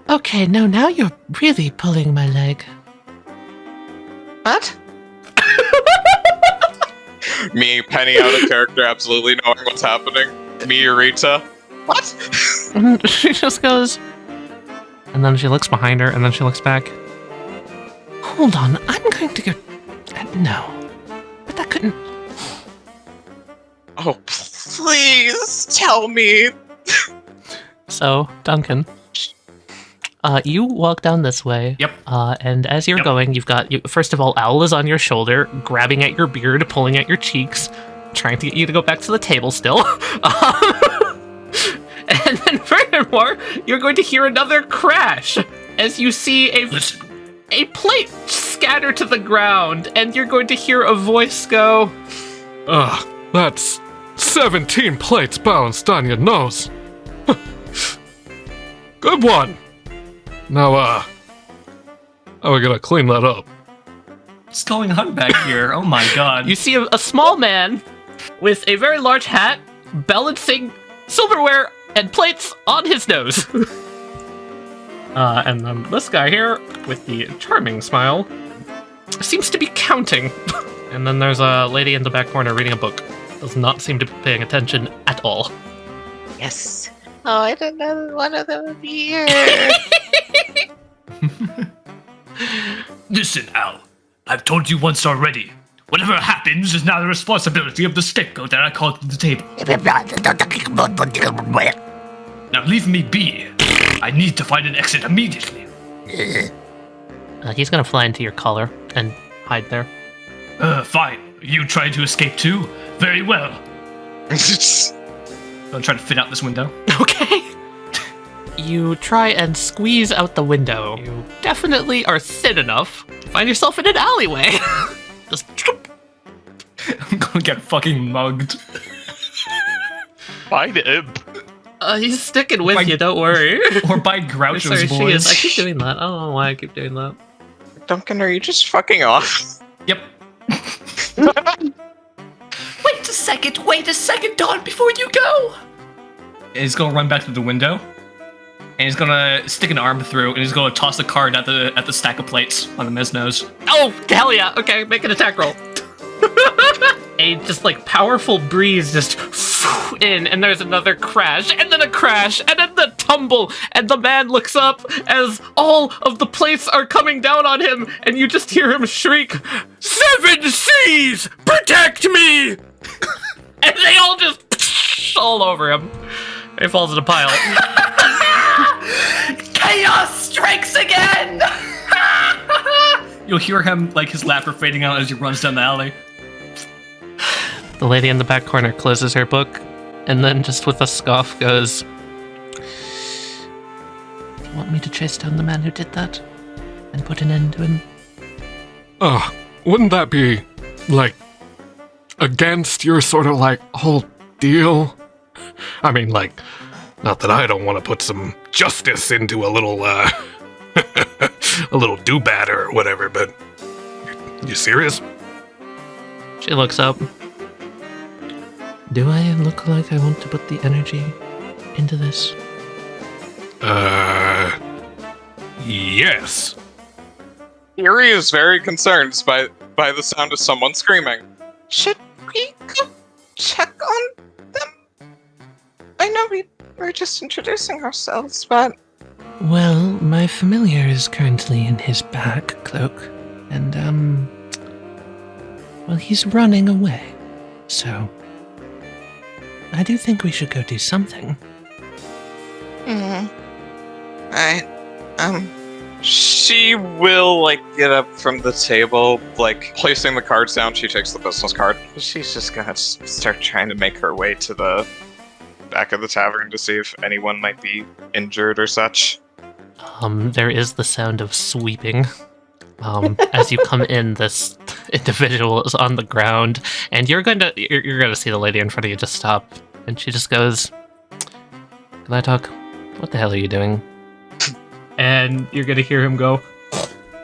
Okay, no, now you're really pulling my leg. What? Me, Penny out of character, absolutely knowing what's happening. Me, Irita. What? And she just goes, and then she looks behind her, and then she looks back. Hold on, I'm going to go. No, but that couldn't. Oh, please tell me. So, Duncan, you walk down this way. Yep. And as you're going, you've got, first of all, Owl is on your shoulder, grabbing at your beard, pulling at your cheeks, trying to get you to go back to the table still. And then furthermore, you're going to hear another crash as you see a plate scatter to the ground, and you're going to hear a voice go, Ugh, that's 17 plates bounced on your nose. Good one. Now, we're gonna clean that up. What's going on back here? Oh my god. You see a small man with a very large hat balancing silverware and plates on his nose. And then this guy here with the charming smile seems to be counting. And then there's a lady in the back corner reading a book. Does not seem to be paying attention at all. Yes. Oh, I didn't know one of them would be here. Listen, Al. I've told you once already. Whatever happens is now the responsibility of the scapegoat that I called to the table. Now leave me be. I need to find an exit immediately. He's gonna fly into your collar and hide there. Fine. You trying to escape too? Very well. I'll try to fit out this window. Okay. You try and squeeze out the window. You definitely are thin enough to find yourself in an alleyway. Just I'm gonna get fucking mugged. Find him. he's sticking with you, don't worry. Or by Groucho's Sorry, boys. she is. I keep doing that. I don't know why I keep doing that. Duncan, are you just fucking off? Yep. Wait a second, Don, before you go! And he's gonna run back to the window, and he's gonna stick an arm through, and he's gonna toss a card at the stack of plates on the Miznos. Oh, hell yeah. Okay, make an attack roll. A just like powerful breeze just in, and there's another crash, and then a crash, and then the tumble, and the man looks up as all of the plates are coming down on him, and you just hear him shriek, "Seven seas, protect me!" And they all just all over him. He falls in a pile. Chaos strikes again! You'll hear him, like, his laughter fading out as he runs down the alley. The lady in the back corner closes her book, and then just with a scoff goes, "You want me to chase down the man who did that? And put an end to him?" Oh, wouldn't that be, like, against your sort of, like, whole deal? I mean, like, not that I don't want to put some justice into a little, a little do-bad or whatever, but you serious? She looks up. "Do I look like I want to put the energy into this?" Yes. Yuri is very concerned by the sound of someone screaming. Should we go check on them? I know we were just introducing ourselves, but... Well, my familiar is currently in his back cloak, and, well, he's running away, so I do think we should go do something. Alright, She will, like, get up from the table, like, placing the cards down, she takes the business card. She's just gonna start trying to make her way to the back of the tavern to see if anyone might be injured or such. There is the sound of sweeping. As you come in, this individual is on the ground, and you're gonna see the lady in front of you just stop, and she just goes, "Can I talk? What the hell are you doing?" And you're gonna hear him go,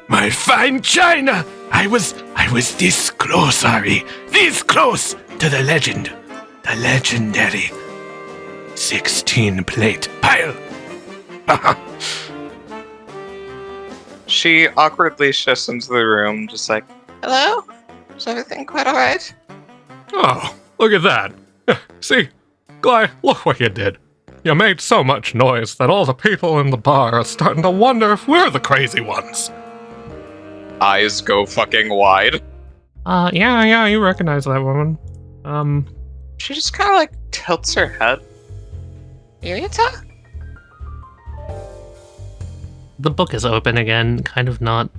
My fine china! I was this close, Ari. This close to the legend. The legendary 16-plate pile. She awkwardly shifts into the room, just like, hello? Is everything quite alright? Oh, look at that. See, Guy, look what you did. You made so much noise that all the people in the bar are starting to wonder if we're the crazy ones. eyes go fucking wide. Yeah, you recognize that woman. She just kind of, like, tilts her head. Yurita? The book is open again, kind of not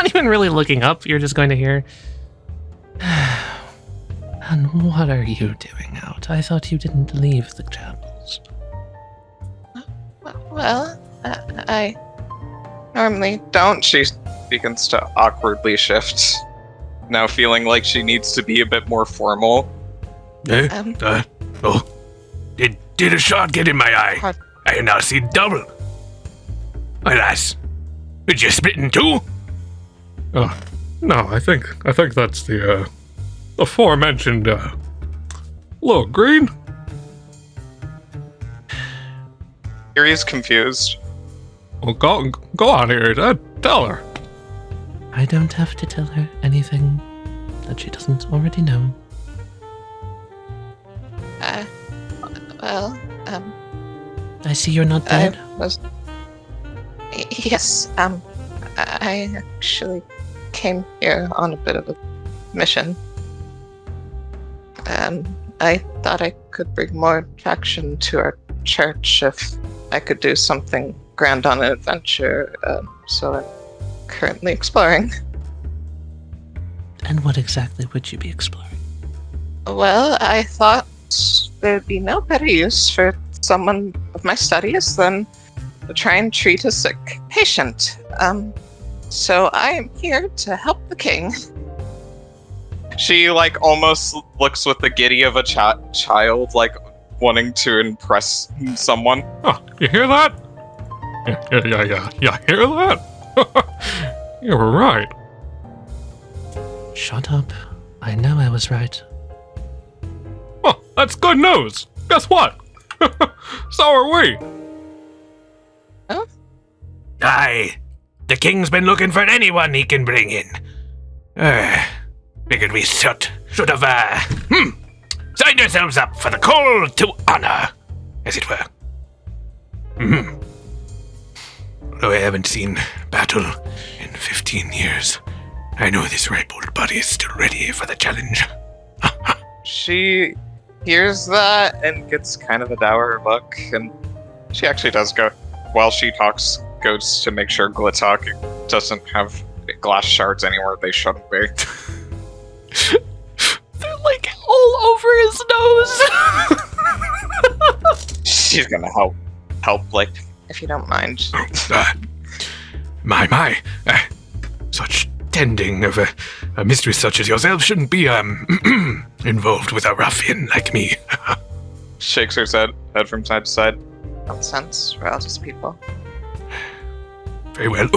even really looking up. You're just going to hear, "And what are you doing out? I thought you didn't leave the chapels." Well, I Normally don't. She begins to awkwardly shift, now feeling like she needs to be a bit more formal. Did a shot get in my eye? I now see double. Alas, did you split in two? Oh, no, I think that's the aforementioned little green. Yuri's confused. Well, go on here, Dad. Tell her. I don't have to tell her anything that she doesn't already know. well, see you're not dead. Yes, I actually came here on a bit of a mission. I thought I could bring more attraction to our church if I could do something grand on an adventure, so I'm currently exploring. And what exactly would you be exploring? Well, I thought there'd be no better use for someone of my studies than to try and treat a sick patient. So I am here to help the king. She, like, almost looks with the giddy of a child, like, wanting to impress someone. Oh, you hear that? Yeah, hear that? You were right. Shut up. I know I was right. Oh, that's good news. Guess what? So are we. Huh? Aye. The king's been looking for anyone he can bring in. Figured we should have, signed ourselves up for the call to honor, as it were. Although I haven't seen battle in 15 years, I know this ripe old body is still ready for the challenge. She hears that and gets kind of a dour look, and she actually does go, while she talks, goes to make sure Glitok doesn't have glass shards anywhere they shouldn't be. They're like all over his nose. She's gonna help, like, if you don't mind. My. Such tending of a mistress such as yourself shouldn't be, involved with a ruffian like me. Shakes her head from side to side. Nonsense. We're all just people. Very well.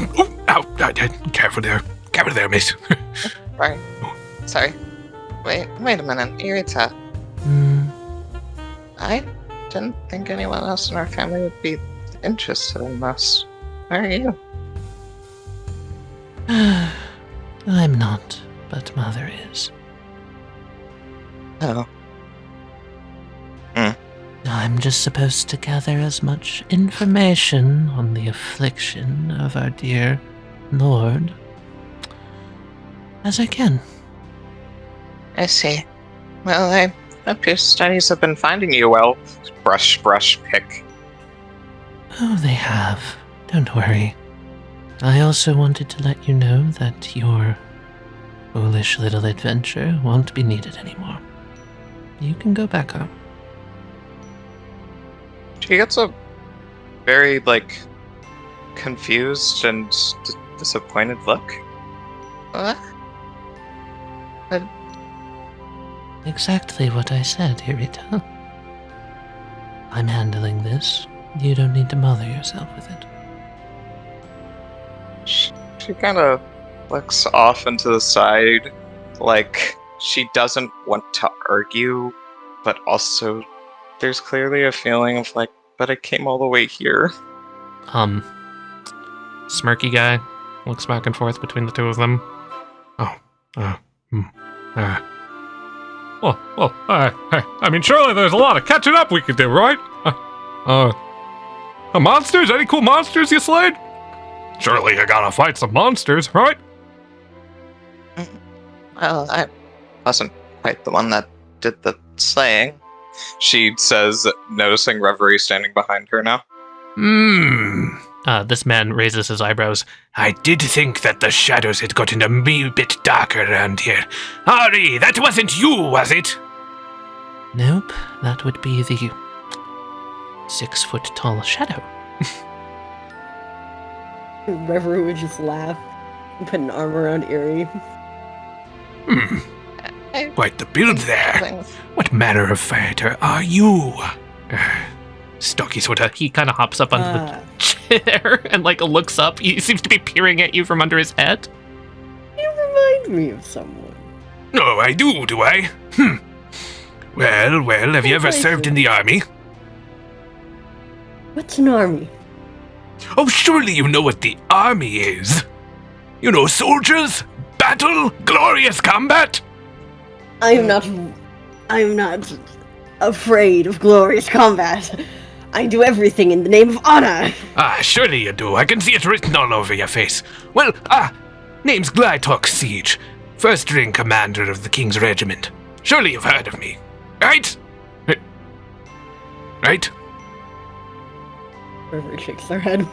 Careful there, miss. Right. Sorry. Wait a minute. Irita. I didn't think anyone else in our family would be interested in this. Where are you? I'm not, but Mother is. Oh. I'm just supposed to gather as much information on the affliction of our dear Lord as I can. I see. Well, I hope your studies have been finding you well. Brush, pick. Oh, they have. Don't worry. I also wanted to let you know that your foolish little adventure won't be needed anymore. You can go back home. She gets a very, like, confused and disappointed look. What? Exactly what I said, Irita. I'm handling this. You don't need to bother yourself with it. She kind of looks off and to the side, like she doesn't want to argue, but also there's clearly a feeling of like, but I came all the way here. Smirky guy looks back and forth between the two of them. I mean, surely there's a lot of catching up we could do, right? Monsters? Any cool monsters you slayed? Surely you gotta fight some monsters, right? Well, I wasn't quite the one that did the slaying. She says, noticing Reverie standing behind her now. This man raises his eyebrows. I did think that the shadows had gotten a wee bit darker around here. Ari, that wasn't you, was it? Nope, that would be the 6-foot-tall shadow. Reverie would just laugh and put an arm around Eerie. Quite the build there. What manner of fighter are you? Stocky sorta. He kind of hops up onto the chair and like looks up. He seems to be peering at you from under his head. You remind me of someone. Oh, I do I? Well, have you ever served in the army? What's an army? Oh, surely you know what the army is. You know, soldiers, battle, glorious combat. I'm not afraid of glorious combat. I do everything in the name of honor. Ah, surely you do. I can see it written all over your face. Well, name's Glytok Siege, first ring commander of the King's Regiment. Surely you've heard of me, right? Right? Reverie shakes their head.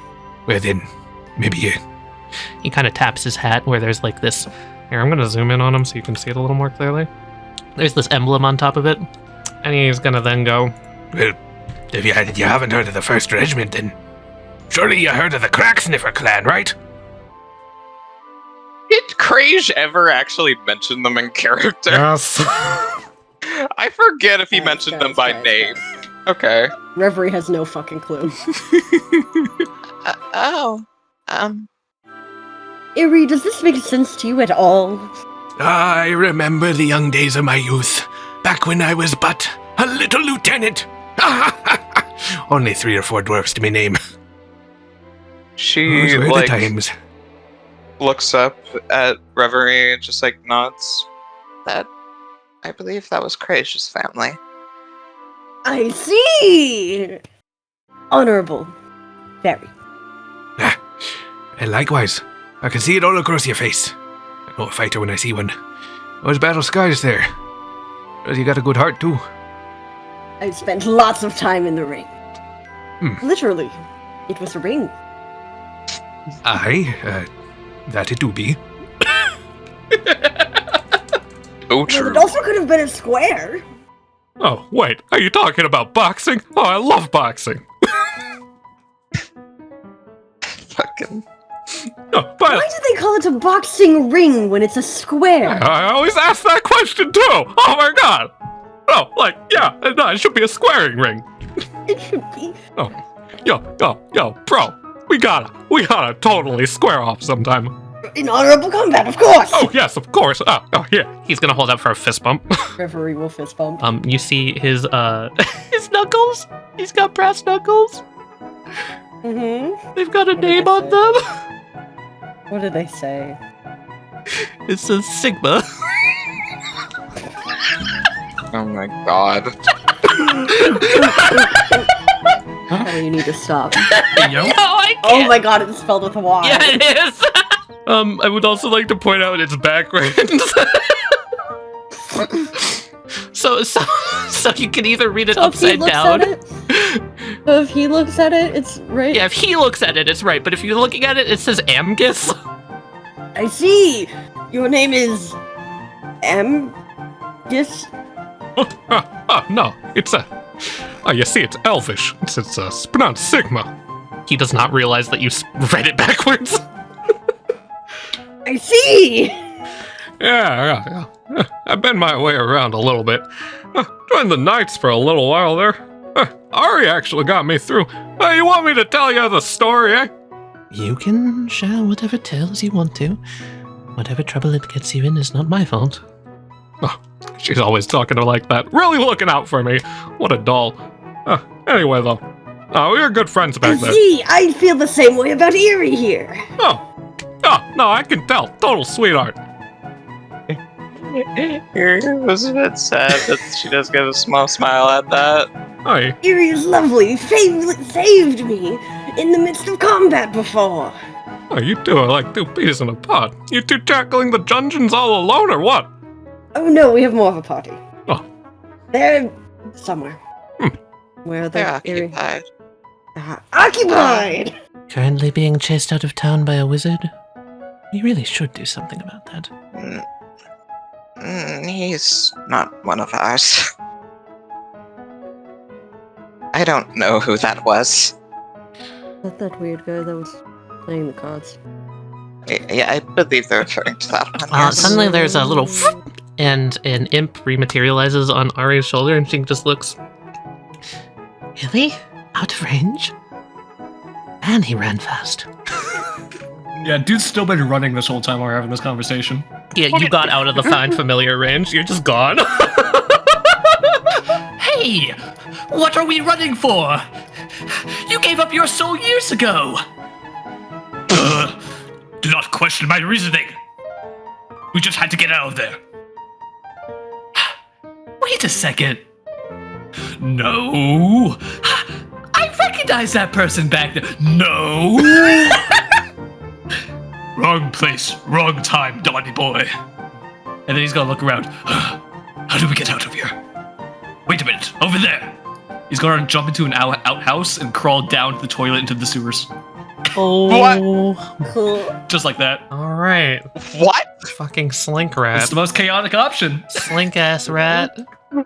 Well then, maybe you... He kind of taps his hat where there's like this. Here, I'm gonna zoom in on him so you can see it a little more clearly. There's this emblem on top of it, and he's gonna then go, Well, if you haven't heard of the First Regiment, then surely you heard of the Cracksniffer clan, right? Did Krage ever actually mention them in character? Yes. I forget if he mentioned them by name. Okay. Reverie has no fucking clue. Erie, does this make sense to you at all? I remember the young days of my youth, back when I was but a little lieutenant. Only 3 or 4 dwarfs to me name. She, Those were like, the times. looks up at Reverie and just, like, nods. I believe that was Krage's family. I see! Honorable. Very. And likewise, I can see it all across your face. I know a fighter when I see one. Those battle scars there. Well, you got a good heart too. I've spent lots of time in the ring. Literally. It was a ring. Aye, that it do be. Oh, But true. it also could have been a square. Oh, wait, are you talking about boxing? Oh, I love boxing. Fucking... Oh, but Why do they call it a boxing ring when it's a square? I always ask that question too. Oh my god. Oh, like, yeah, no, it should be a squaring ring. It should be. Oh, yo, bro, we gotta totally square off sometime. In honorable combat, of course! Oh, yes, of course. Oh, here. he's gonna hold up for a fist bump. Reverie will fist bump. You see his his knuckles. He's got brass knuckles. Mm-hmm. They've got a What did name they on say? them. What did they say? It says Sigma. Oh my god. Oh, you need to stop. Yo. No, I Oh can't. my god, it's spelled with a Y. Yeah, it is. I would also like to point out its background. so you can either read it So if he upside looks down. at it, so if he looks at it, it's right. Yeah, if he looks at it, it's right. But if you're looking at it, it says Amgus. I see. Your name is Yes. Oh, no, it's you see, it's Elvish. It's pronounced Sigma. He does not realize that you read it backwards. I see. Yeah. I've been my way around a little bit. Joined the Knights for a little while there. Ari actually got me through. You want me to tell you the story, eh? You can share whatever tales you want to. Whatever trouble it gets you in is not my fault. Oh, she's always talking to her like that. Really looking out for me. What a doll. Anyway, though. We were good friends I back then. see. I feel the same way about Erie here. Oh, no, I can tell. Total sweetheart. It was a bit sad, but she does get a small smile at that. Hi. Erie is lovely. Saved me in the midst of combat before. Oh, you two are like 2 peas in a pod. You two tackling the dungeons all alone or what? Oh no, we have more of a party. Oh. They're somewhere. Where are they? They're Erie? occupied. Occupied! Currently being chased out of town by a wizard. We really should do something about that. He's not one of ours. I don't know who that was. Is that that weird guy that was playing the cards? Yeah, I believe they're referring to that one. Yes. Suddenly there's a little and an imp rematerializes on Ari's shoulder and she just looks. Really? Out of range? And he ran fast. Yeah, dude's still been running this whole time while we're having this conversation. Yeah, you got out of the find familiar range. You're just gone. Hey! What are we running for? You gave up your soul years ago! Do not question my reasoning. We just had to get out of there. Wait a second. No. I recognize that person back there. No! Wrong place, wrong time, Donny boy. And then he's gonna look around. How do we get out of here? Wait a minute, over there. He's gonna jump into an outhouse and crawl down to the toilet into the sewers. Oh. Just like that. All right. What? Fucking slink rat. It's the most chaotic option. Slink ass rat.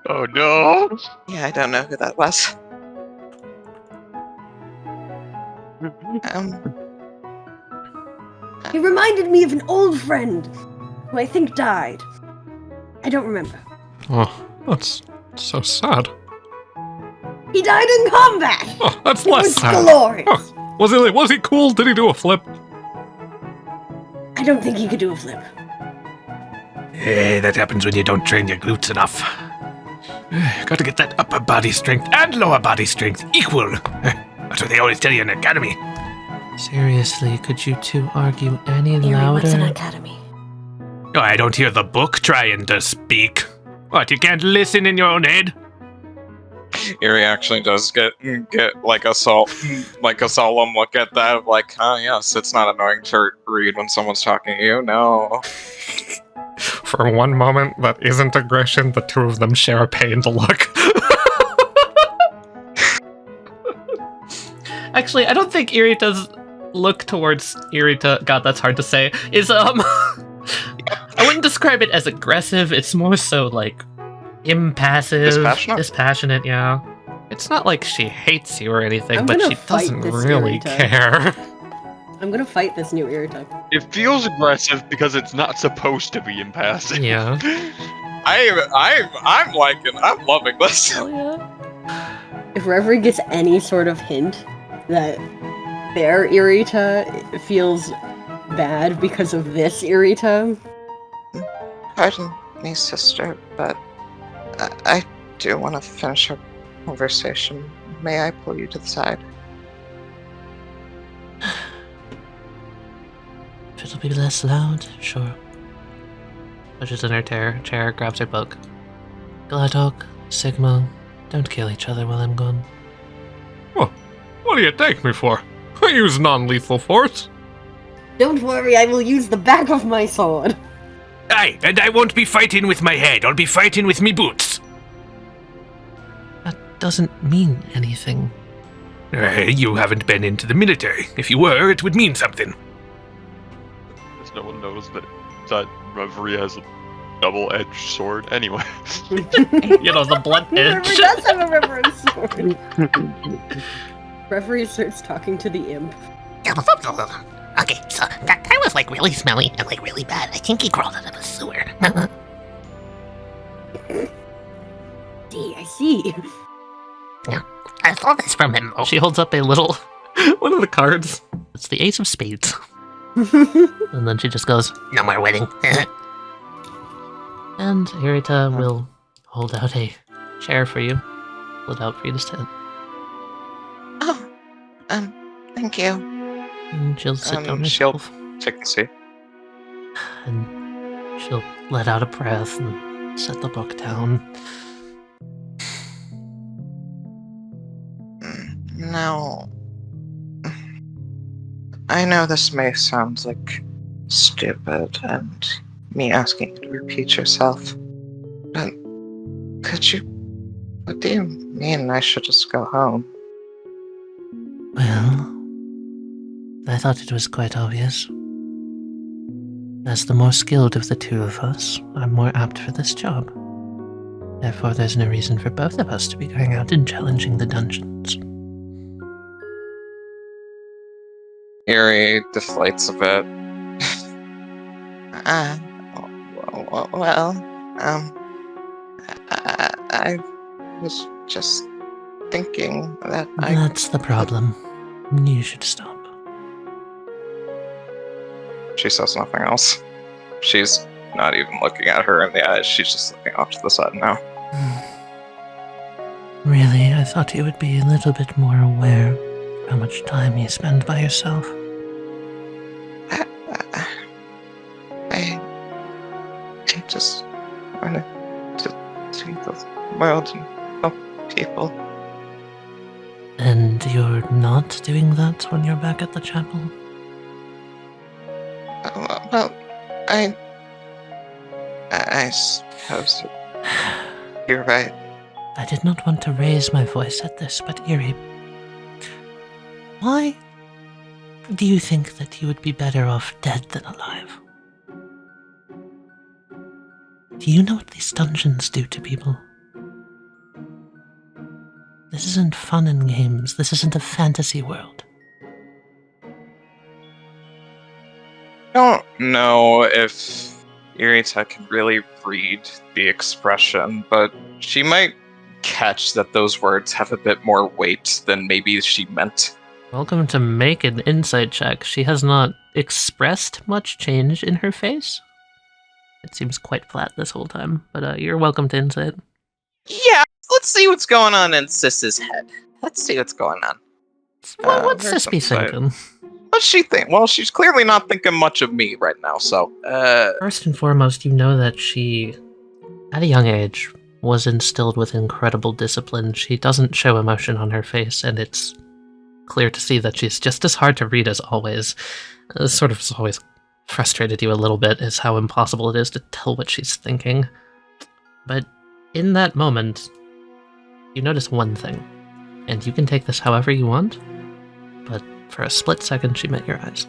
Oh no! Yeah, I don't know who that was. He reminded me of an old friend who I think died. I don't remember. Oh, that's so sad. He died in combat! Oh, that's It less was sad. glorious! Oh, was he cool? Did he do a flip? I don't think he could do a flip. Hey, that happens when you don't train your glutes enough. Got to get that upper body strength and lower body strength equal. That's what they always tell you in academy. Seriously, could you two argue any Eerie, what's an louder? academy? Oh, I don't hear the book trying to speak. What, you can't listen in your own head? Erie actually does get like a solemn look at that of like, yes, it's not annoying to read when someone's talking to you. No. For one moment, that isn't aggression. The two of them share a pained look. Actually, I don't think Irita's look towards Irita. God, that's hard to say. Is I wouldn't describe it as aggressive. It's more so like impassive, dispassionate. Yeah. It's not like she hates you or anything, I'm but gonna she fight doesn't this really Irita. care. I'm gonna fight this new Irita. It feels aggressive because it's not supposed to be impassive. Yeah. I'm loving this. Oh yeah. If Reverie gets any sort of hint that their Irita feels bad because of this Irita, Pardon me, sister, but I do want to finish our conversation. May I pull you to the side? If it'll be less loud, sure. Pushes in her chair, grabs her book. Gladok, Sigma, don't kill each other while I'm gone. Oh, what do you take me for? I use non-lethal force. don't worry, I will use the back of my sword. Aye, and I won't be fighting with my head. I'll be fighting with me boots. That doesn't mean anything. You haven't been into the military. If you were, it would mean something. Because no one knows that Reverie has a double-edged sword. Anyway. You know, the blunt Reverie edge. does have a reverend sword. Reverie starts talking to the imp. Okay, so that guy was like really smelly and like really bad. I think he crawled out of a sewer. I see. Yeah, I saw this from him. She holds up a little one of the cards. It's the Ace of Spades. And then she just goes, No more wedding. and Irita will hold out a chair for you. Hold it out for you to sit. Oh, thank you. And she'll sit down she'll herself. take a seat. And she'll let out a breath and set the book down. Now, I know this may sound like stupid and me asking you to repeat yourself, but what do you mean I should just go home? Well, I thought it was quite obvious. As the more skilled of the two of us, I'm more apt for this job. Therefore, there's no reason for both of us to be going out and challenging the dungeons. Erie deflates a bit. I was just thinking that That's the problem. You should stop. She says nothing else. She's not even looking at her in the eyes. She's just looking off to the side now. Really, I thought you would be a little bit more aware of how much time you spend by yourself. I just wanted to see the world and help people. And you're not doing that when you're back at the chapel? Well, I suppose you're right. I did not want to raise my voice at this, but Eerie, why do you think that you would be better off dead than alive? Do you know what these dungeons do to people? This isn't fun and games. This isn't a fantasy world. I don't know if Irita can really read the expression, but she might catch that those words have a bit more weight than maybe she meant. Welcome to make an insight check. She has not expressed much change in her face. It seems quite flat this whole time, but you're welcome to insight. Yeah, let's see what's going on in Sis's head. Let's see what's going on. What's there's Sis be some insight. thinking? What's she think? Well, she's clearly not thinking much of me right now, so, First and foremost, you know that she, at a young age, was instilled with incredible discipline. She doesn't show emotion on her face, and it's clear to see that she's just as hard to read as always. Sort of has always frustrated you a little bit, is how impossible it is to tell what she's thinking. But in that moment, you notice one thing, and you can take this however you want, but for a split second she met your eyes.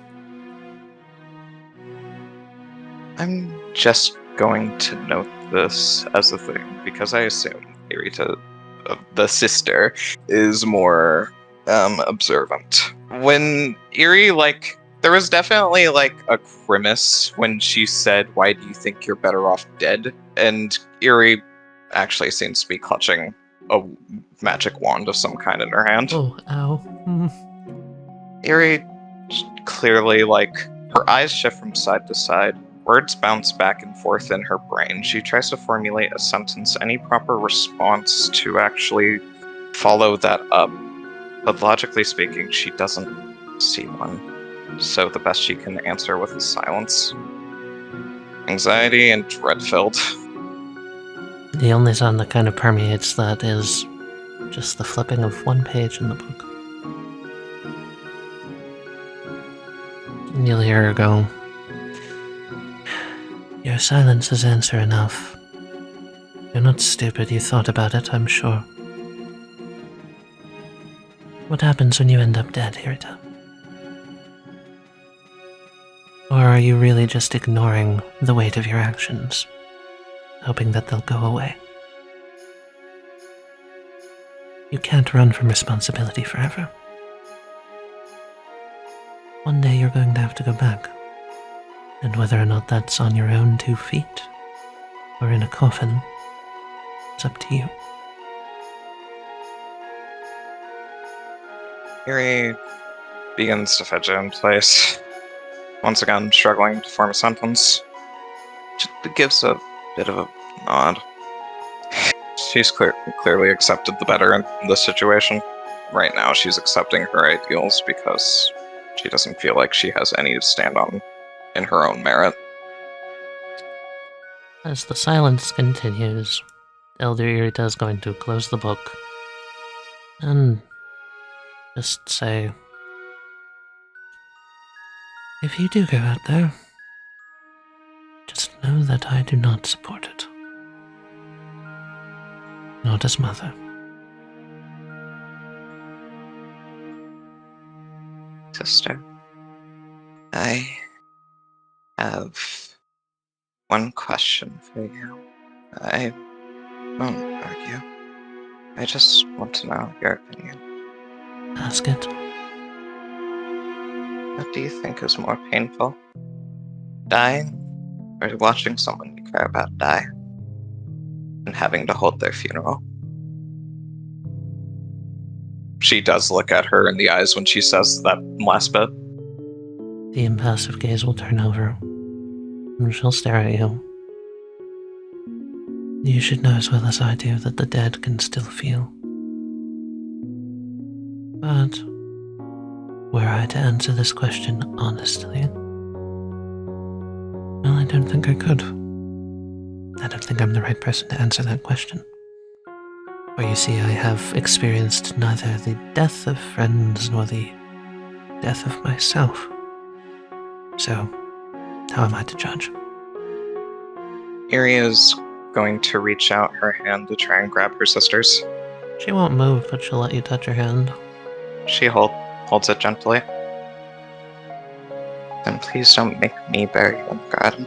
I'm just going to note this as a thing, because I assume Irita, the sister, is more observant. When Iri, there was definitely, a grimace when she said, "Why do you think you're better off dead?" And Iri actually seems to be clutching a magic wand of some kind in her hand. Oh, ow. Iri clearly, her eyes shift from side to side. Words bounce back and forth in her brain. She tries to formulate a sentence, any proper response to actually follow that up. But logically speaking, she doesn't see one. So the best she can answer with is silence. Anxiety and dread-filled. The only sound that kind of permeates that is just the flipping of one page in the book. And you'll hear her go, "Your silence is answer enough. You're not stupid, you thought about it, I'm sure. What happens when you end up dead, Irita? Or are you really just ignoring the weight of your actions, hoping that they'll go away? You can't run from responsibility forever. One day you're going to have to go back, and whether or not that's on your own 2 feet, or in a coffin, it's up to you." Iri begins to fidget in place. Once again, struggling to form a sentence. Just gives a bit of a nod. She's clearly accepted the better in this situation. Right now, she's accepting her ideals because she doesn't feel like she has any to stand on in her own merit. As the silence continues, Elder Irita is going to close the book and just say, "If you do go out there, just know that I do not support it. Not as mother." Sister, I have one question for you. I won't argue. I just want to know your opinion. Ask it. What do you think is more painful? Dying, or watching someone you care about die? And having to hold their funeral? She does look at her in the eyes when she says that last bit. The impassive gaze will turn over, and she'll stare at you. You should know as well as I do that the dead can still feel. But were I to answer this question honestly, well, I don't think I could. I don't think I'm the right person to answer that question. For you see, I have experienced neither the death of friends nor the death of myself. So, how am I to judge? Erie is going to reach out her hand to try and grab her sister's. She won't move, but she'll let you touch her hand. She holds it gently. Then please don't make me bury you in the garden.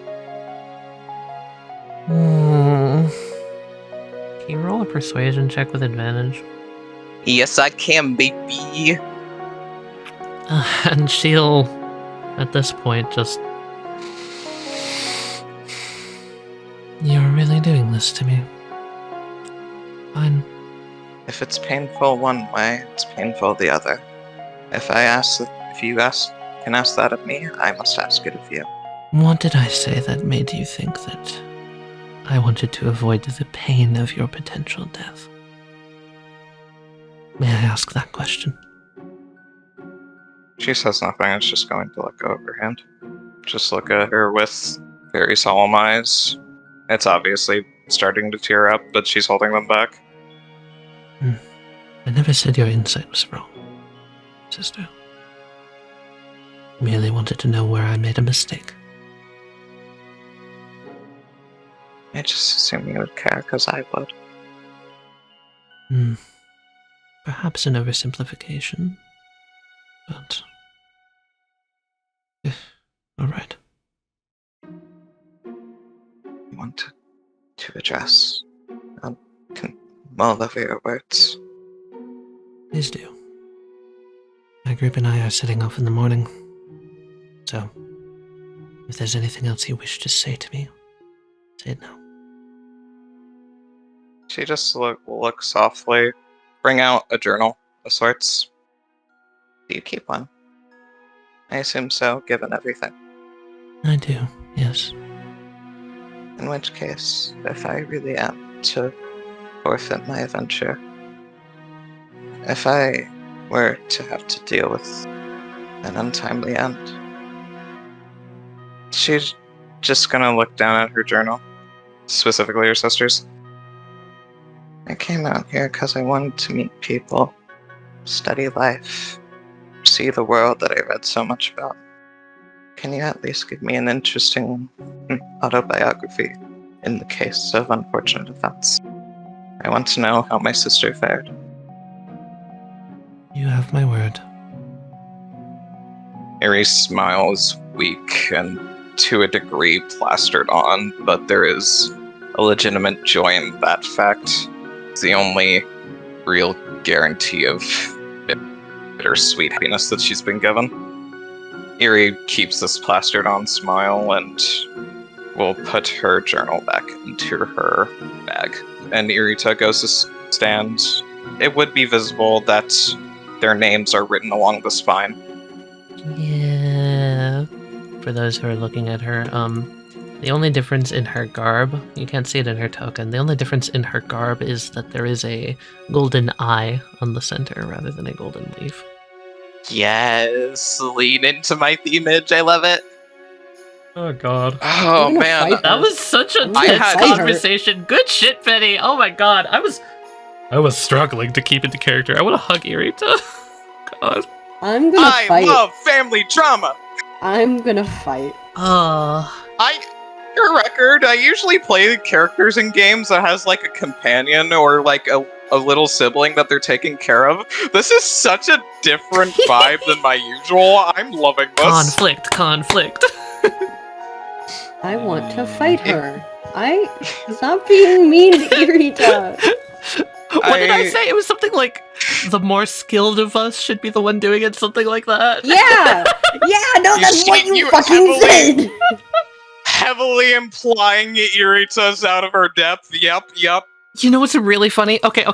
Can you roll a persuasion check with advantage? Yes, I can, baby. And she'll, at this point, just... You're really doing this to me. Fine. If it's painful one way, it's painful the other. If you can ask that of me, I must ask it of you. What did I say that made you think that I wanted to avoid the pain of your potential death? May I ask that question? She says nothing, it's just going to let go of her hand. Just look at her with very solemn eyes. It's obviously starting to tear up, but she's holding them back. I never said your insight was wrong, sister. I merely wanted to know where I made a mistake. I just assumed you would care, because I would. Perhaps an oversimplification, but... Alright. I want to address... can mull over your words. Please do. My group and I are setting off in the morning, so if there's anything else you wish to say to me, say it now. She just looks softly, bring out a journal of sorts. Do you keep one? I assume so, given everything. I do, yes. In which case, if I really am to forfeit my adventure, if I were to have to deal with an untimely end, she's just gonna look down at her journal, specifically her sister's. I came out here because I wanted to meet people, study life, see the world that I read so much about. Can you at least give me an interesting autobiography in the case of unfortunate events? I want to know how my sister fared. You have my word. Erie's smile is weak and to a degree plastered on, but there is a legitimate joy in that fact. It's the only real guarantee of bittersweet happiness that she's been given. Erie keeps this plastered on smile and will put her journal back into her bag. And Irita goes to stand. It would be visible that their names are written along the spine. Yeah. For those who are looking at her, the only difference in her garb, you can't see it in her token, the only difference in her garb is that there is a golden eye on the center rather than a golden leaf. Yes, lean into my themage, I love it. Oh god. Oh man, That was such a tense conversation. Good shit, Penny. Oh my god, I was struggling to keep into character. I want to hug Irita. God. I'm gonna fight. I love family drama. I'm gonna fight. For record, I usually play characters in games that has like a companion or like a little sibling that they're taking care of. This is such a different vibe than my usual. I'm loving this. Conflict. I want to fight her. Stop being mean to Irita. What did I say? It was something like, the more skilled of us should be the one doing it, something like that. Yeah! No, that's what you fucking said! Heavily implying Irita's out of her depth. Yep. You know what's really funny? Okay,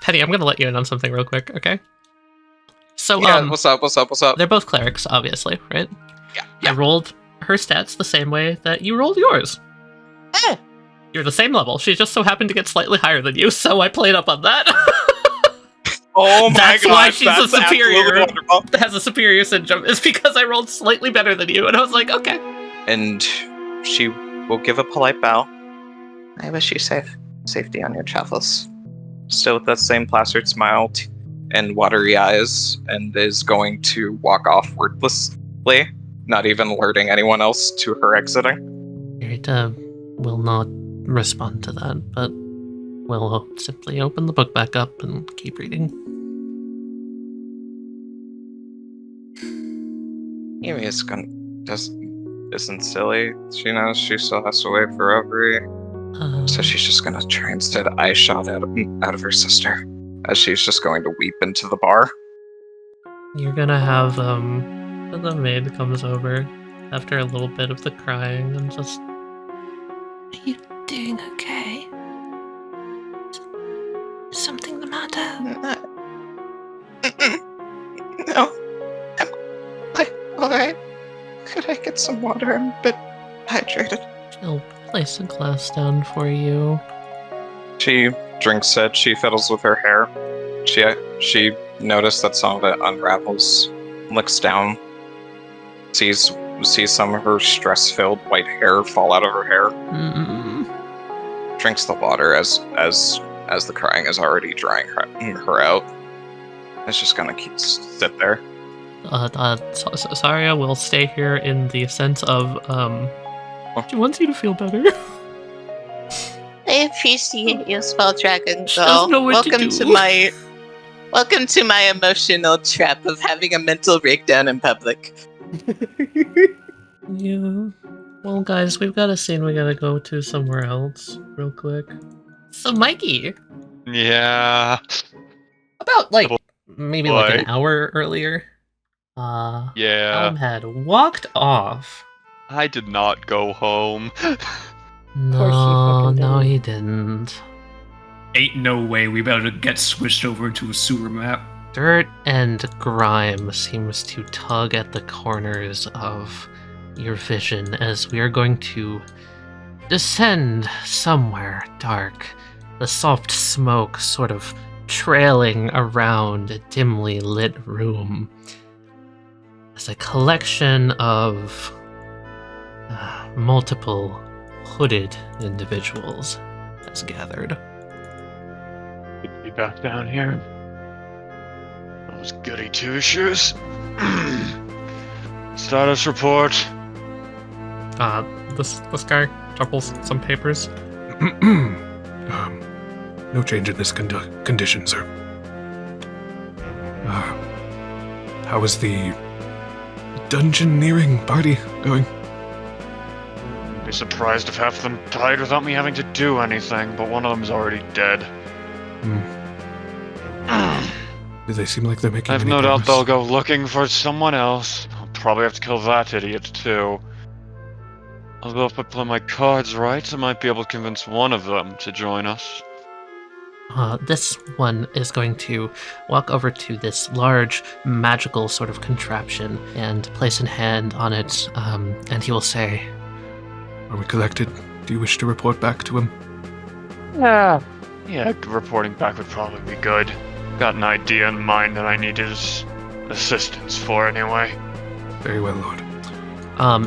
Penny, I'm gonna let you in on something real quick, okay? So, yeah, what's up? They're both clerics, obviously, right? Yeah. I rolled her stats the same way that you rolled yours. You're the same level. She just so happened to get slightly higher than you, so I played up on that. Oh my god, that's why she's that's a superior. has a superior syndrome. Is because I rolled slightly better than you, and I was like, okay. And she will give a polite bow. I wish you safety on your travels. still with that same plastered smile and watery eyes, and is going to walk off wordlessly, not even alerting anyone else to her exiting. Irita will not respond to that, but will simply open the book back up and keep reading. Amy isn't silly. She knows she still has to wait for Aubrey. So she's just gonna try and steal the eye shot out of her sister, as she's just going to weep into the bar. You're gonna have, the maid comes over after a little bit of the crying and just... Are you doing okay? Is something the matter? No. I'm alright. Could I get some water? I'm a bit hydrated. She'll place a glass down for you. She drinks it. She fiddles with her hair. She noticed that some of it unravels. Looks down. Sees some of her stress-filled white hair fall out of her hair. Drinks the water as the crying is already drying her out. It's just gonna sit there. Saria will stay here in the sense of, she wants you to feel better. I appreciate you, Spell Dragon She doesn't know Girl. what to Welcome to my emotional trap of having a mental breakdown in public. Yeah. Well, guys, we've got a scene we gotta go to somewhere else real quick. So, Mikey, Yeah. about, maybe an hour earlier, Yeah. Alm had walked off. I did not go home. No, he didn't. Ain't no way we better get switched over to a sewer map. Dirt and grime seems to tug at the corners of your vision as we are going to descend somewhere dark, the soft smoke sort of trailing around a dimly lit room as a collection of multiple hooded individuals has gathered. Good to be back down here. Those goody two-shoes. Status report. This guy shuffles some papers. No change in this condition, sir. How is the dungeoneering party going? I'd be surprised if half of them died without me having to do anything, but one of them's already dead. Do they seem like they're making I've any no doubt progress? they'll go looking for someone else. I'll probably have to kill that idiot, too. Although if I play my cards right, I might be able to convince one of them to join us. This one is going to walk over to this large magical sort of contraption and place a hand on it, and he will say, Are we collected? Do you wish to report back to him? Yeah, reporting back would probably be good. Got an idea in mind that I need his assistance for anyway. Very well, Lord.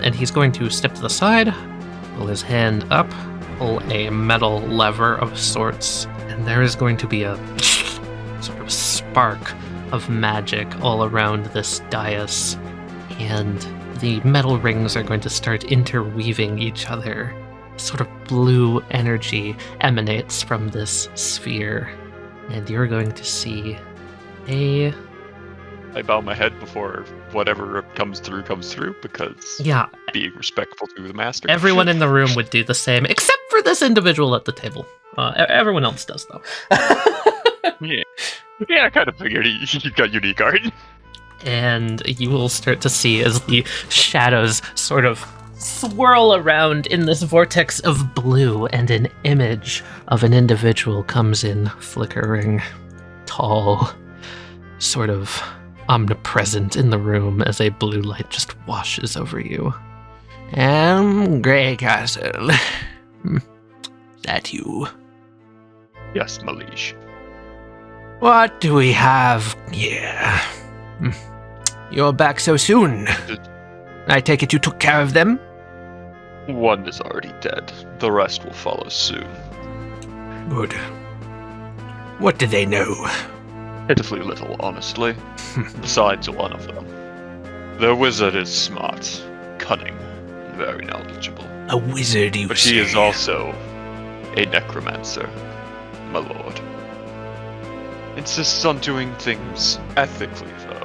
And he's going to step to the side, pull his hand up, pull a metal lever of sorts, and there is going to be a sort of spark of magic all around this dais, and the metal rings are going to start interweaving each other. Sort of blue energy emanates from this sphere, and you're going to see I bow my head before whatever comes through, because being respectful to the master. Everyone in the room would do the same, except for this individual at the table. Everyone else does, though. Yeah, I kind of figured you got unique art. And you will start to see as the shadows sort of swirl around in this vortex of blue, and an image of an individual comes in, flickering, tall, sort of omnipresent in the room as a blue light just washes over you. Grey Castle. That you? Yes, my liege. What do we have here? You're back so soon. I take it you took care of them? One is already dead. The rest will follow soon. Good. What do they know? Pitifully little, honestly. Besides one of them. Their wizard is smart, cunning, and very knowledgeable. A wizard, you But say? he is also a necromancer, my lord. Insists on doing things ethically, though.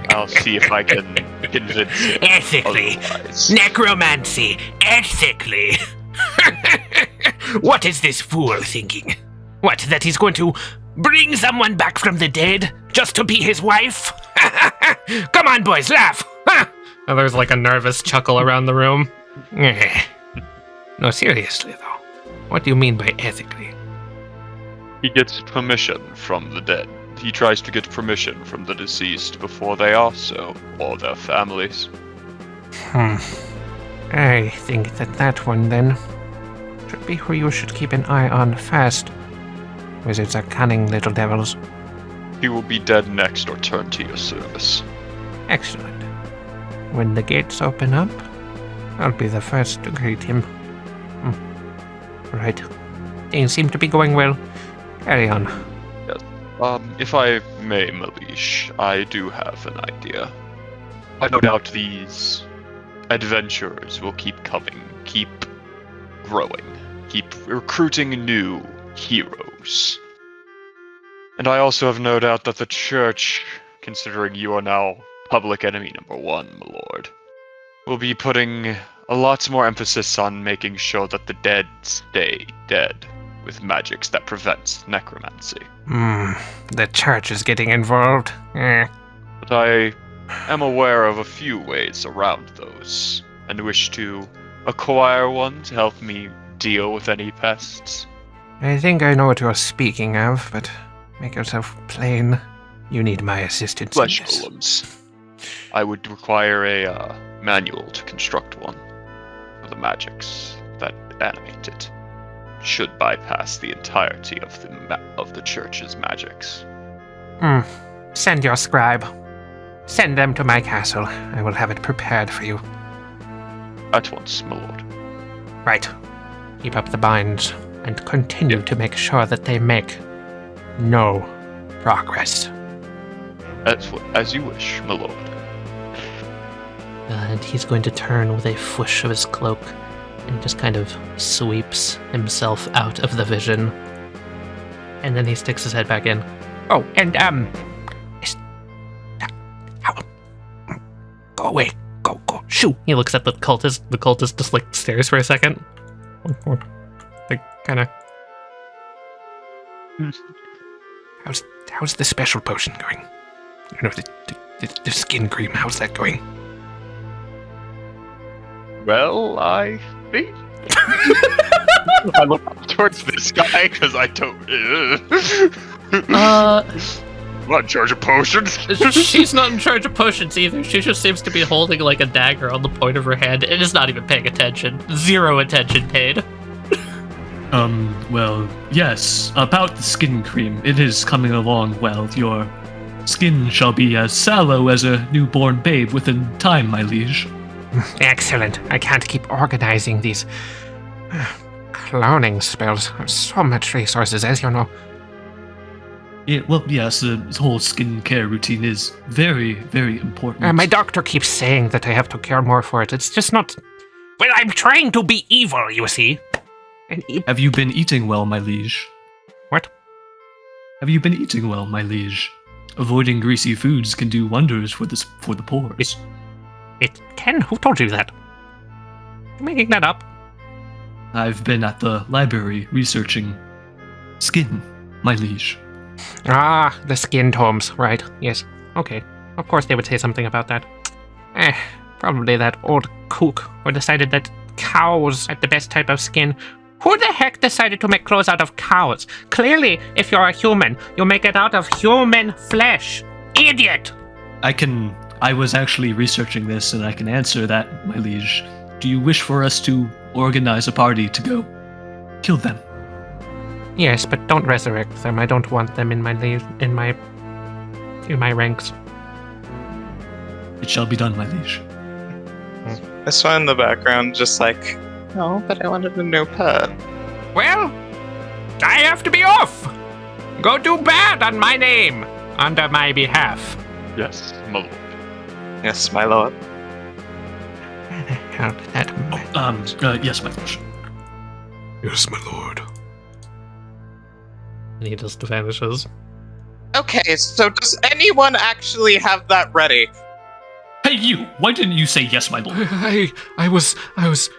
I'll see if I can convince him. Ethically. Otherwise. Necromancy. Ethically. What is this fool thinking? What, that he's going to bring someone back from the dead just to be his wife? Come on, boys, laugh! And there's like a nervous chuckle around the room. No, seriously, though. What do you mean by ethically? He gets permission from the dead. He tries to get permission from the deceased before they are so, or their families. I think that one, then, should be who you should keep an eye on first. Wizards are cunning little devils. He will be dead next or turn to your service. Excellent. When the gates open up, I'll be the first to greet him. Right. Things seem to be going well. Carry on. Yes. If I may, Malish, I do have an idea. I no doubt these adventurers will keep coming, keep growing, keep recruiting new heroes. And I also have no doubt that the church, considering you are now public enemy number 1, my lord, will be putting a lot more emphasis on making sure that the dead stay dead with magics that prevents necromancy. The church is getting involved. But I am aware of a few ways around those, and wish to acquire one to help me deal with any pests. I think I know what you're speaking of, but make yourself plain. You need my assistance. Flesh in this. golems. I would require a manual to construct one for the magics that animate it. Should bypass the entirety of the church's magics. Send your scribe. Send them to my castle. I will have it prepared for you. At once, my lord. Right. Keep up the binds, and continue to make sure that they make no progress. As you wish, my lord. And he's going to turn with a fwish of his cloak and just kind of sweeps himself out of the vision. And then he sticks his head back in. Oh, and go away. Go. Shoo. He looks at the cultist. The cultist just like stares for a second. Like kind of. How's the special potion going? You know, the skin cream. How's that going? Well, I think. I look towards this guy because I don't. I'm not in charge of potions. She's not in charge of potions either. She just seems to be holding like a dagger on the point of her hand and is not even paying attention. 0 attention paid. Well, yes, about the skin cream. It is coming along well. Your skin shall be as sallow as a newborn babe within time, my liege. Excellent. I can't keep organizing these cloning spells. I have so much resources, as you know. Yeah, well, yes, the whole skincare routine is very, very important. My doctor keeps saying that I have to care more for it. It's just not... Well, I'm trying to be evil, you see. And Have you been eating well, my liege? What? Have you been eating well, my liege? Avoiding greasy foods can do wonders for the pores. It can? Who told you that? You're making that up. I've been at the library researching skin, my liege. Ah, the skin tomes. Right, yes. Okay. Of course they would say something about that. Probably that old kook who decided that cows had the best type of skin. Who the heck decided to make clothes out of cows? Clearly, if you're a human, you make it out of human flesh. Idiot! I was actually researching this, and I can answer that, my liege. Do you wish for us to organize a party to go kill them? Yes, but don't resurrect them. I don't want them in my ranks. It shall be done, my liege. I saw in the background just like, No, but I wanted a new pet. Well, I have to be off! Go do bad on my name, under my behalf. Yes, my lord. Yes, my lord. How did that Yes, my lord. Yes, my lord. And he just vanishes. Okay, so does anyone actually have that ready? Hey, you! Why didn't you say yes, my lord? I was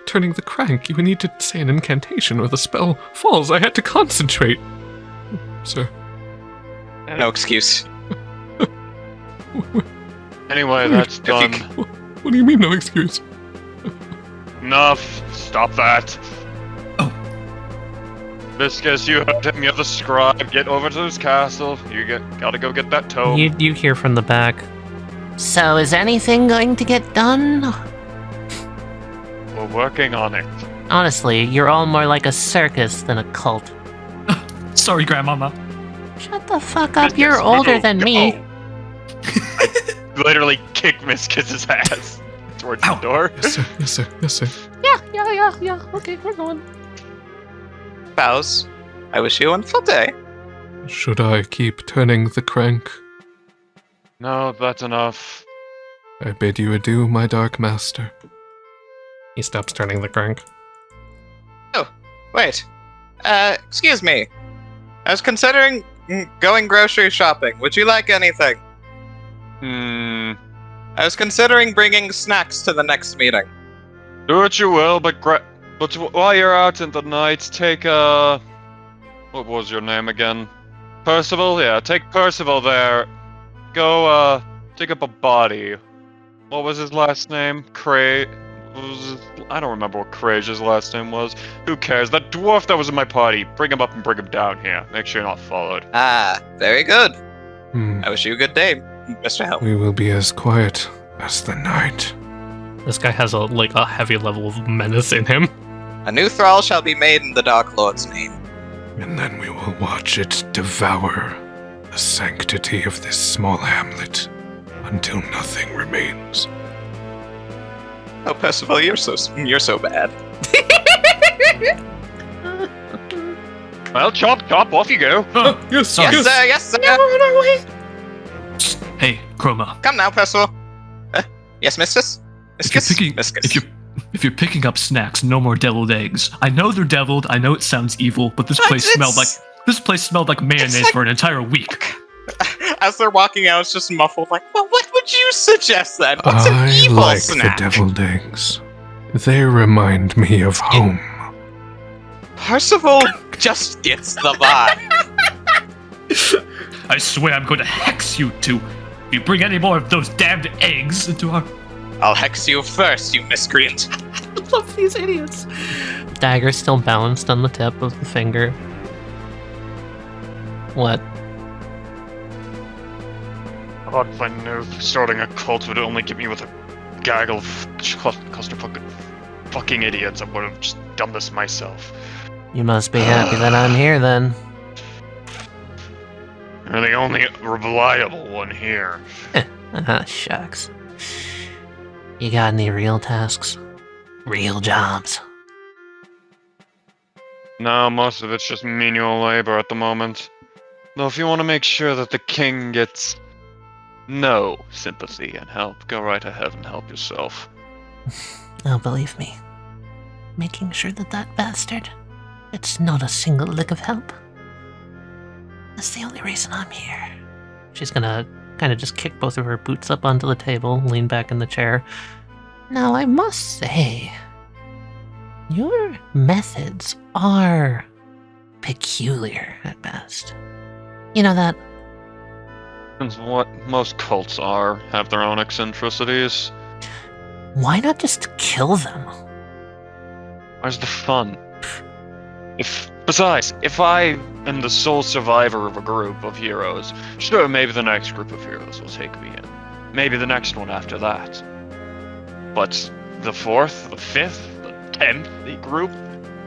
turning the crank. You need to say an incantation or the spell falls. I had to concentrate. Sir. No excuse. Anyway, that's done. What do you mean, no excuse? Enough. Stop that. Oh. Viscus, you heard him. You're the scribe. Get over to his castle. Gotta go get that tome. You hear from the back. So is anything going to get done? We're working on it. Honestly, you're all more like a circus than a cult. Sorry, Grandmama. Shut the fuck up, Viscus, you're older go, than me. go. Literally kick Viscus's ass towards the door. Yes, sir. Yes, sir. Yes, sir. Yeah. Okay, we're going. Bows, I wish you a wonderful day. Should I keep turning the crank? No, that's enough. I bid you adieu, my dark master. He stops turning the crank. Wait. Excuse me. I was considering going grocery shopping. Would you like anything? I was considering bringing snacks to the next meeting. Do what you will, but while you're out in the night, take what was your name again? Percival? Yeah, take Percival there. Go dig up a body. What was his last name? I don't remember what Crage's last name was. Who cares? That dwarf that was in my party. Bring him up and bring him down here. Make sure you're not followed. Ah, very good. I wish you a good day, Mr. Helm. We will be as quiet as the night. This guy has a heavy level of menace in him. A new thrall shall be made in the Dark Lord's name. And then we will watch it devour the sanctity of this small hamlet until nothing remains. Oh, Percival, you're so bad. Well, chop, off you go. Yes, Yes, sir. Hey, Chroma. Come now, Percival. Yes, mistress? If you're picking up snacks, no more deviled eggs. I know they're deviled. I know it sounds evil, but this place smelled like mayonnaise for an entire week. As they're walking out, it's just muffled. Like, well, what would you suggest then? What's an evil I like snack? the deviled eggs. They remind me of home. Percival just gets the vibe. I swear I'm going to hex you two. If you bring any more of those damned eggs into our... I'll hex you first, you miscreant. I love these idiots. Dagger still balanced on the tip of the finger. What? God, if I knew starting a cult would only get me with a gaggle of fucking idiots, I would have just done this myself. You must be happy that I'm here then. You're the only reliable one here. Shucks. You got any real tasks? Real jobs? No, most of it's just menial labor at the moment. Though if you want to make sure that the king gets no sympathy and help, go right ahead and help yourself. Oh, believe me. Making sure that bastard gets not a single lick of help. That's the only reason I'm here. She's gonna kind of just kick both of her boots up onto the table, lean back in the chair. Now, I must say, your methods are peculiar at best. You know that? That's what most cults are, have their own eccentricities. Why not just kill them? Where's the fun? Besides, if I am the sole survivor of a group of heroes, sure, maybe the next group of heroes will take me in. Maybe the next one after that. But the 4th, the 5th, the 10th group,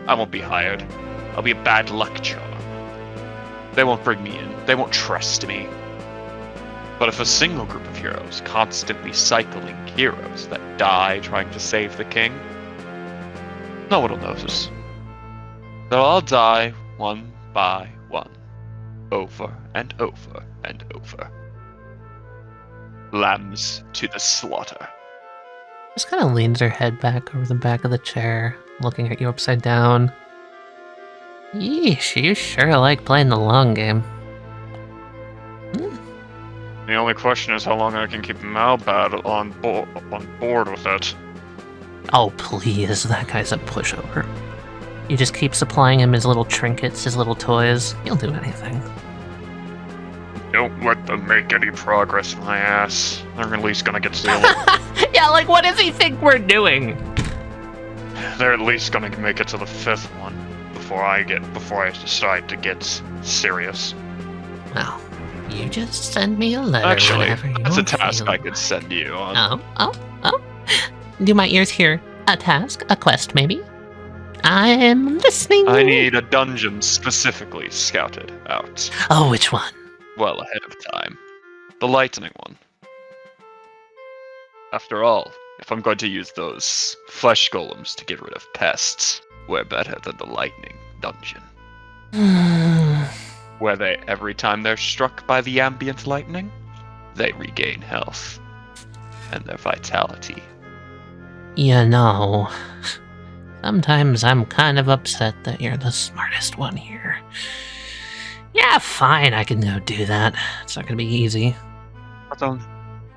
I won't be hired. I'll be a bad luck charm. They won't bring me in. They won't trust me. But if a single group of heroes, constantly cycling heroes that die trying to save the king, no one will notice. They'll all die one by one, over and over and over. Lambs to the slaughter. Just kind of leans her head back over the back of the chair, looking at you upside down. Yeesh, you sure like playing the long game. The only question is how long I can keep Malbad on board with it. Oh, please, that guy's a pushover. You just keep supplying him his little trinkets, his little toys. He'll do anything. Don't let them make any progress, my ass. They're at least gonna get sealed. Yeah, like, what does he think we're doing? They're at least gonna make it to the 5th one before I decide to get serious. Well, you just send me a letter Actually, whenever you're that's a task feeling. I could send you on. Oh. Do my ears hear a task, a quest, maybe? I'm listening. I need a dungeon specifically scouted out. Oh, which one? Well ahead of time. The lightning one. After all, if I'm going to use those flesh golems to get rid of pests, we're better than the lightning dungeon. Where every time they're struck by the ambient lightning, they regain health and their vitality. You know, sometimes I'm kind of upset that you're the smartest one here. Yeah, fine, I can go do that. It's not gonna be easy.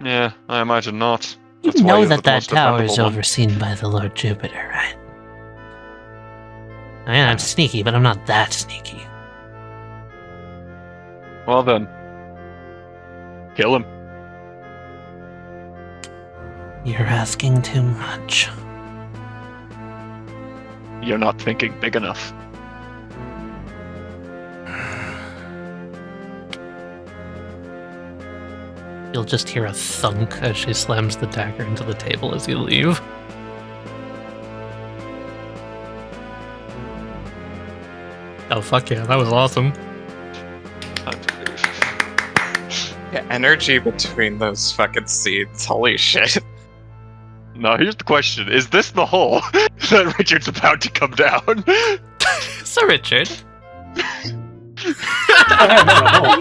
Yeah, I imagine not. You That's why know you're that the that most tower is dependable one. overseen by the Lord Jupiter, right? I mean, I'm sneaky, but I'm not that sneaky. Well then, kill him. You're asking too much. You're not thinking big enough. You'll just hear a thunk as she slams the dagger into the table as you leave. Oh, fuck yeah, that was awesome. Yeah, energy between those fucking seeds. Holy shit. Now here's the question: is this the hole that Richard's about to come down? So, Richard. Oh,